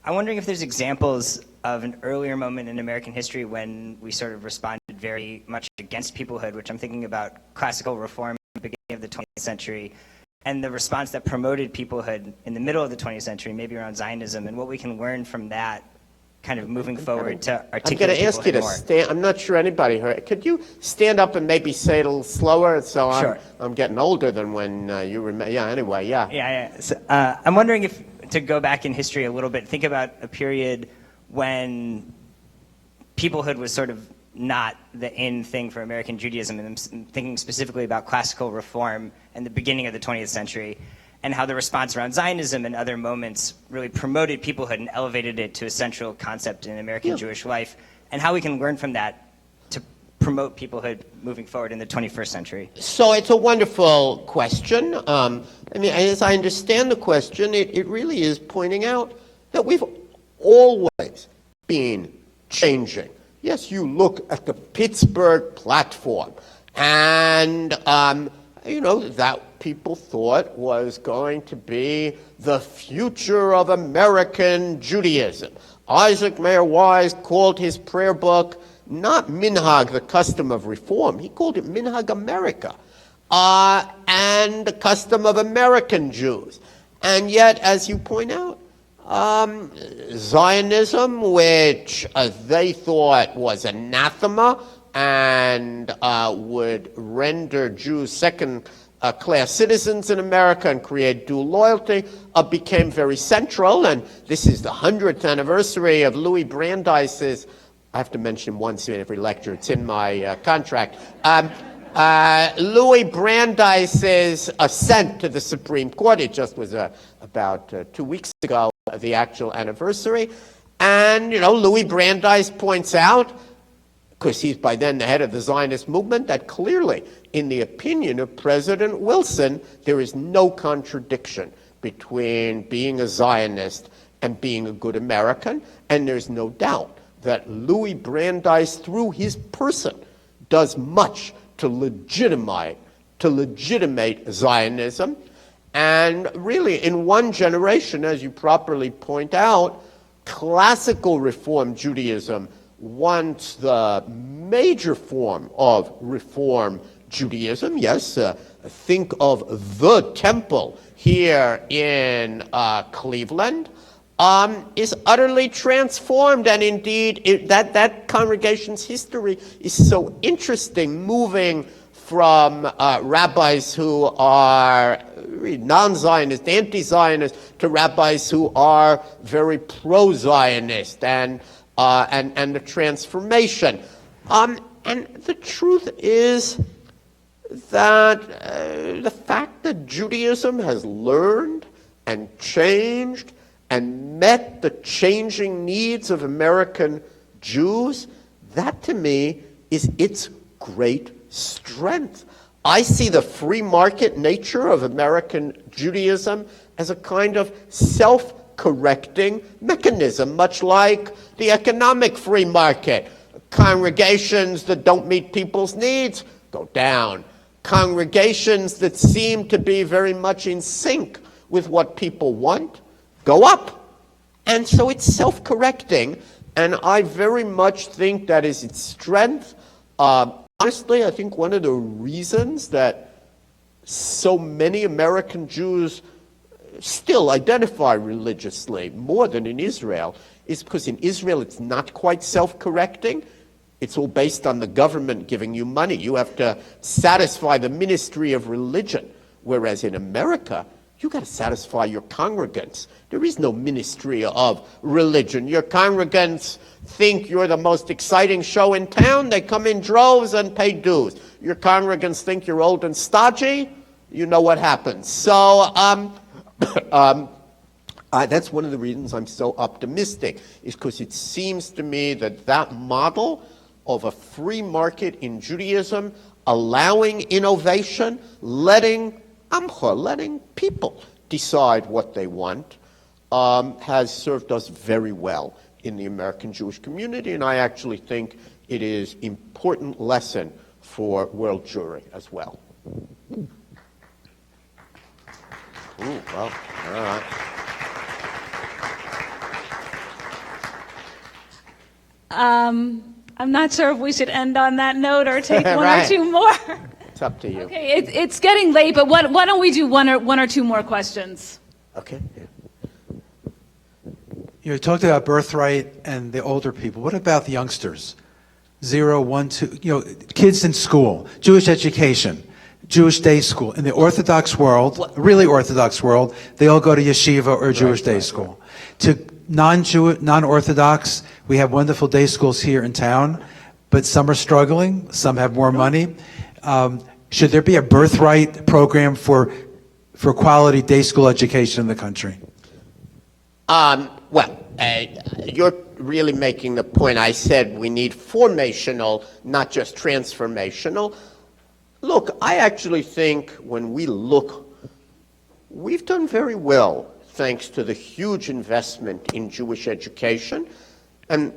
I'm wondering if there's examples of an earlier moment in American history when we sort of responded very much against peoplehood, which I'm thinking about classical reform at the beginning of the 20th century, and the response that promoted peoplehood in the middle of the 20th century, maybe around Zionism, and what we can learn from that kind of moving forward to articulate I'm going to ask you to stand. I'm not sure anybody heard. Could you stand up and maybe say it a little slower? So Sure. I'm getting older than when you remember. Yeah, anyway, yeah. Yeah. So, I'm wondering if, to go back in history a little bit, think about a period when peoplehood was sort of not the in thing for American Judaism, and I'm thinking specifically about classical reform and the beginning of the 20th century, and how the response around Zionism and other moments really promoted peoplehood and elevated it to a central concept in American Jewish life, and how we can learn from that to promote peoplehood moving forward in the 21st century. So it's a wonderful question. I mean, as I understand the question, it really is pointing out that we've always been changing. Yes, you look at the Pittsburgh platform, and that people thought was going to be the future of American Judaism. Isaac Mayer Wise called his prayer book not Minhag, the custom of reform. He called it Minhag America, and the custom of American Jews. And yet, as you point out, Zionism, which they thought was anathema and would render Jews second-class citizens in America and create dual loyalty, became very central. And this is the 100th anniversary of Louis Brandeis's, I have to mention him once in every lecture, it's in my contract, Louis Brandeis's ascent to the Supreme Court. It just was about 2 weeks ago. the actual anniversary. And, Louis Brandeis points out, because he's by then the head of the Zionist movement, that clearly, in the opinion of President Wilson, there is no contradiction between being a Zionist and being a good American, and there's no doubt that Louis Brandeis, through his person, does much to legitimate Zionism. And really, in one generation, as you properly point out, classical Reform Judaism, once the major form of Reform Judaism, yes, think of the temple here in Cleveland, is utterly transformed. And indeed, that congregation's history is so interesting, moving from rabbis who are non-Zionist, anti-Zionist, to rabbis who are very pro-Zionist, and the transformation. And the truth is that the fact that Judaism has learned and changed and met the changing needs of American Jews, that to me is its great strength. I see the free market nature of American Judaism as a kind of self-correcting mechanism, much like the economic free market. Congregations that don't meet people's needs go down. Congregations that seem to be very much in sync with what people want go up. And so it's self-correcting, and I very much think that is its strength. Honestly, I think one of the reasons that so many American Jews still identify religiously more than in Israel is because in Israel it's not quite self-correcting. It's all based on the government giving you money. You have to satisfy the ministry of religion. Whereas in America, you got to satisfy your congregants. There is no ministry of religion. Your congregants think you're the most exciting show in town. They come in droves and pay dues. Your congregants think you're old and stodgy. You know what happens. So that's one of the reasons I'm so optimistic, is because it seems to me that that model of a free market in Judaism, allowing innovation, letting people decide what they want, has served us very well in the American Jewish community, and I actually think it is an important lesson for world Jewry as well. Ooh, well, all right. I'm not sure if we should end on that note or take one Right. or two more. It's up to you. Okay, it's getting late, but why don't we do one or two more questions? Okay. Yeah. You talked about birthright and the older people. What about the youngsters? 0, 1, 2, kids in school, Jewish education, Jewish day school. In the Orthodox world, really Orthodox world, they all go to yeshiva or Jewish day school. To non-Orthodox, we have wonderful day schools here in town, but some are struggling, some have more money. Should there be a birthright program for quality day school education in the country? You're really making the point. I said we need formational, not just transformational. Look, I actually think when we look, we've done very well thanks to the huge investment in Jewish education. And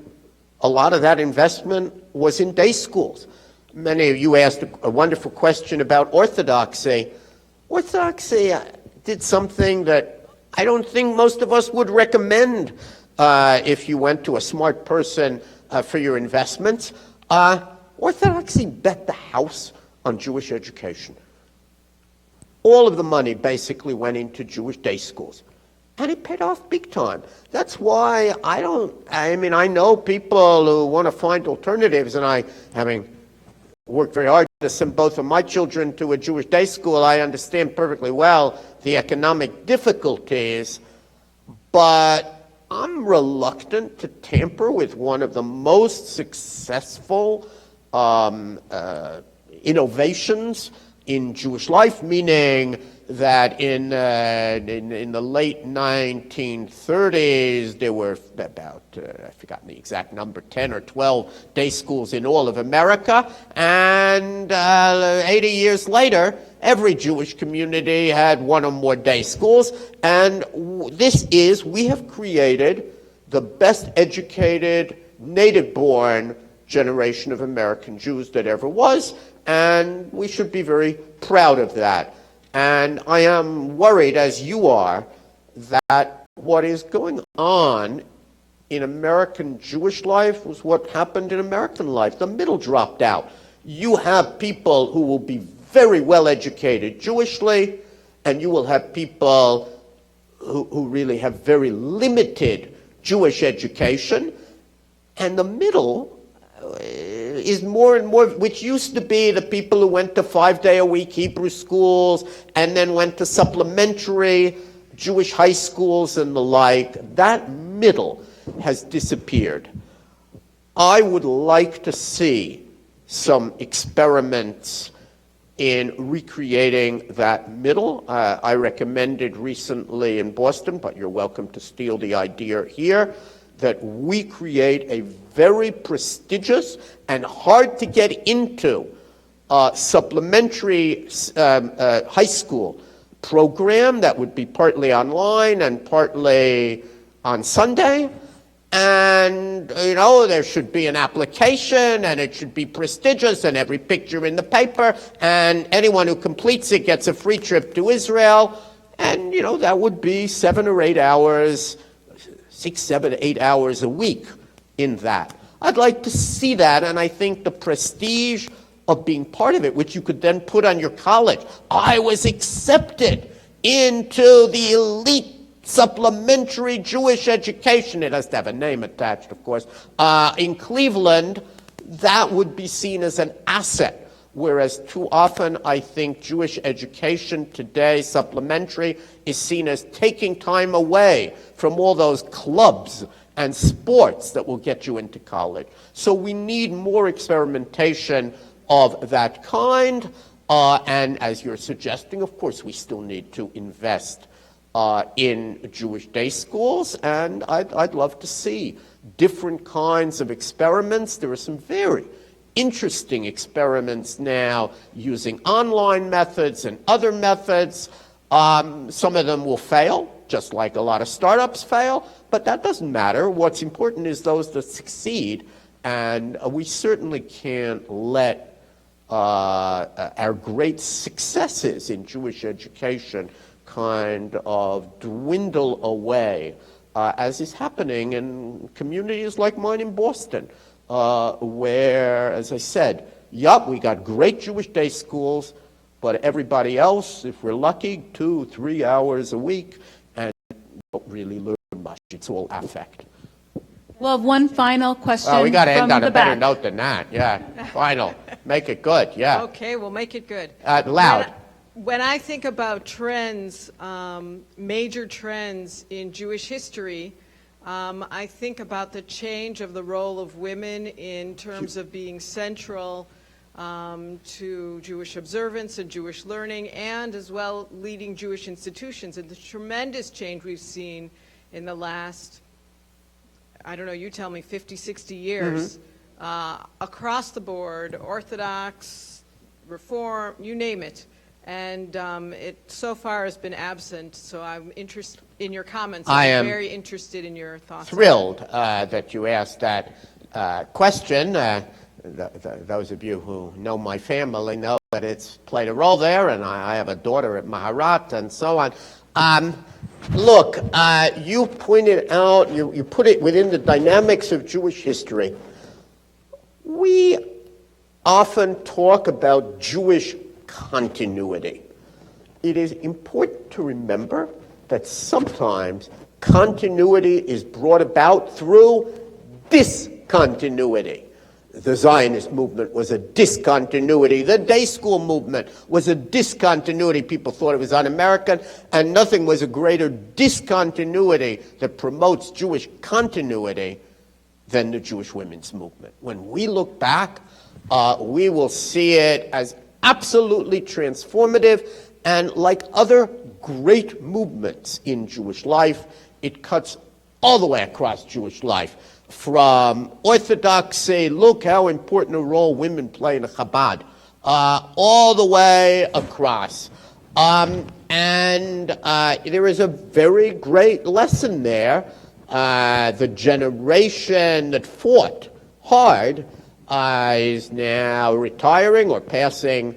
a lot of that investment was in day schools. Many of you asked a wonderful question about orthodoxy. Orthodoxy did something that I don't think most of us would recommend if you went to a smart person for your investments. Orthodoxy bet the house on Jewish education. All of the money basically went into Jewish day schools. And it paid off big time. That's why I know people who want to find alternatives, and I, having worked very hard to send both of my children to a Jewish day school, I understand perfectly well the economic difficulties, but I'm reluctant to tamper with one of the most successful innovations in Jewish life, meaning that in the late 1930s, there were about, I've forgotten the exact number, 10 or 12 day schools in all of America. And 80 years later, every Jewish community had one or more day schools. And we have created the best educated, native-born generation of American Jews that ever was. And we should be very proud of that. And I am worried, as you are, that what is going on in American Jewish life was what happened in American life. The middle dropped out. You have people who will be very well educated Jewishly, and you will have people who really have very limited Jewish education. And the middle is more and more, which used to be the people who went to 5-day-a-week Hebrew schools and then went to supplementary Jewish high schools and the like. That middle has disappeared. I would like to see some experiments in recreating that middle. I recommended recently in Boston, but you're welcome to steal the idea here, that we create a very prestigious and hard to get into supplementary high school program that would be partly online and partly on Sunday. And, you know, there should be an application, and it should be prestigious, and every picture in the paper, and anyone who completes it gets a free trip to Israel. And, you know, that would be 7 or 8 hours, 6, 7, 8 hours a week in that. I'd like to see that, and I think the prestige of being part of it, which you could then put on your college. I was accepted into the elite supplementary Jewish education. It has to have a name attached, of course. In Cleveland, that would be seen as an asset. Whereas too often, I think Jewish education today, supplementary, is seen as taking time away from all those clubs and sports that will get you into college. So we need more experimentation of that kind. And as you're suggesting, of course, we still need to invest in Jewish day schools. And I'd love to see different kinds of experiments. There are some very interesting experiments now using online methods and other methods. Some of them will fail, just like a lot of startups fail, but that doesn't matter. What's important is those that succeed, and we certainly can't let our great successes in Jewish education kind of dwindle away, as is happening in communities like mine in Boston, where, as I said, yup, we got great Jewish day schools, but everybody else, if we're lucky, 2-3 hours a week, and don't really learn much. It's all affect. We'll have one final question. We got to end from on the a better back. note than that. Yeah, final. Make it good. Yeah. Okay, we'll make it good. Loud. When I think about trends, major trends in Jewish history, I think about the change of the role of women in terms of being central to Jewish observance and Jewish learning, and as well leading Jewish institutions, and the tremendous change we've seen in the last, I don't know, you tell me, 50, 60 years, across the board, Orthodox, Reform, you name it. And it so far has been absent, so I'm interested in your comments. I'm very interested in your thoughts. Thrilled that you asked that question. Those of you who know my family know that it's played a role there, and I have a daughter at Maharat and so on. Look, you pointed out, you put it within the dynamics of Jewish history. We often talk about Jewish continuity. It is important to remember that sometimes continuity is brought about through discontinuity. The Zionist movement was a discontinuity. The day school movement was a discontinuity. People thought it was un-American, and nothing was a greater discontinuity that promotes Jewish continuity than the Jewish women's movement. When we look back, we will see it as absolutely transformative, and like other great movements in Jewish life, it cuts all the way across Jewish life, from orthodoxy, look how important a role women play in Chabad, all the way across. And there is a very great lesson there. The generation that fought hard is now retiring or passing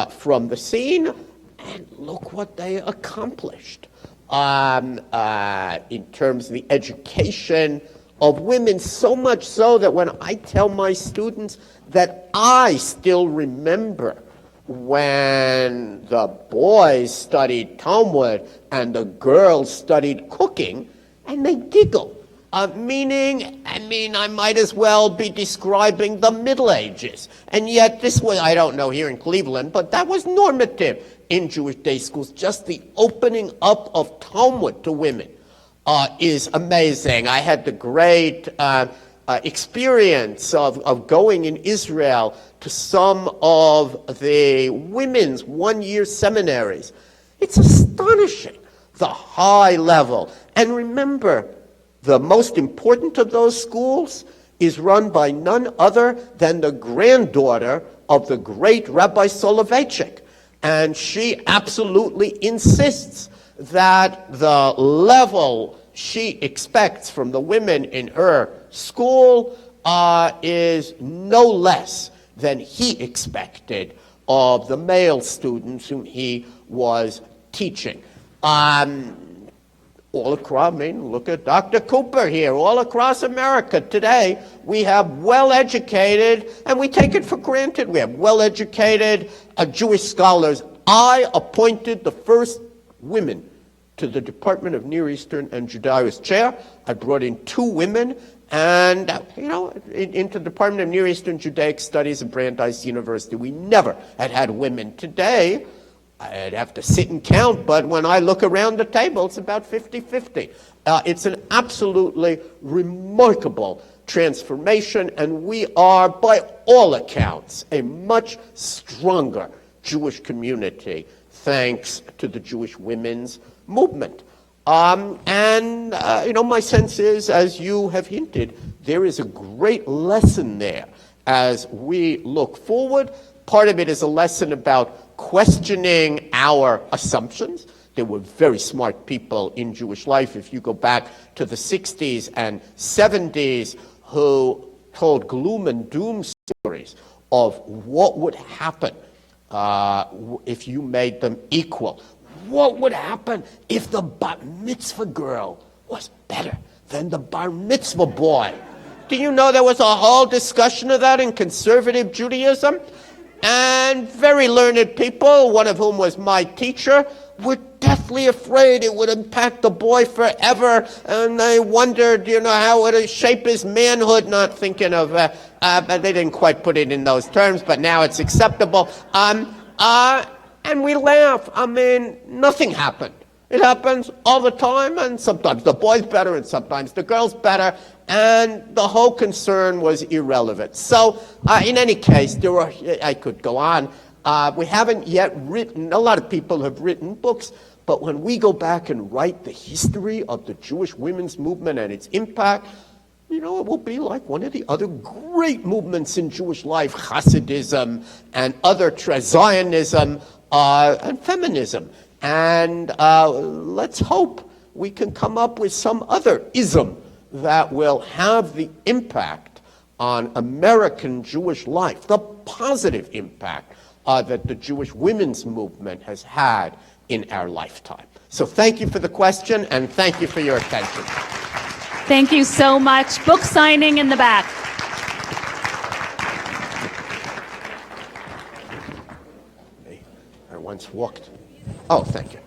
from the scene, and look what they accomplished in terms of the education of women, so much so that when I tell my students that I still remember when the boys studied Talmud and the girls studied cooking, and they giggle. I might as well be describing the Middle Ages. And yet this was, I don't know here in Cleveland, but that was normative in Jewish day schools. Just the opening up of Talmud to women is amazing. I had the great experience of going in Israel to some of the women's one-year seminaries. It's astonishing, the high level. And remember, the most important of those schools is run by none other than the granddaughter of the great Rabbi Soloveitchik. And she absolutely insists that the level she expects from the women in her school is no less than he expected of the male students whom he was teaching. All across, look at Dr. Cooper here. All across America today, we have well-educated, and we take it for granted, we have well-educated Jewish scholars. I appointed the first women to the Department of Near Eastern and Judaism chair. I brought in 2 women, and into the Department of Near Eastern Judaic Studies at Brandeis University. We never had women. Today, I'd have to sit and count, but when I look around the table, it's about 50-50. It's an absolutely remarkable transformation, and we are, by all accounts, a much stronger Jewish community thanks to the Jewish women's movement. My sense is, as you have hinted, there is a great lesson there as we look forward. Part of it is a lesson about questioning our assumptions. There were very smart people in Jewish life, if you go back to the 60s and 70s, who told gloom and doom stories of what would happen if you made them equal. What would happen if the bar mitzvah girl was better than the bar mitzvah boy? Do you know there was a whole discussion of that in conservative Judaism? And very learned people, one of whom was my teacher, were deathly afraid it would impact the boy forever. And they wondered, how it would shape his manhood, not thinking of, but they didn't quite put it in those terms, but now it's acceptable. And we laugh. Nothing happened. It happens all the time, and sometimes the boy's better and sometimes the girl's better, and the whole concern was irrelevant. So, in any case, I could go on. We haven't yet written, a lot of people have written books, but when we go back and write the history of the Jewish women's movement and its impact, it will be like one of the other great movements in Jewish life, Hasidism and other Zionism and feminism. And let's hope we can come up with some other ism that will have the impact on American Jewish life, the positive impact that the Jewish women's movement has had in our lifetime. So thank you for the question, and thank you for your attention. Thank you so much. Book signing in the back. I once walked. Oh, thank you.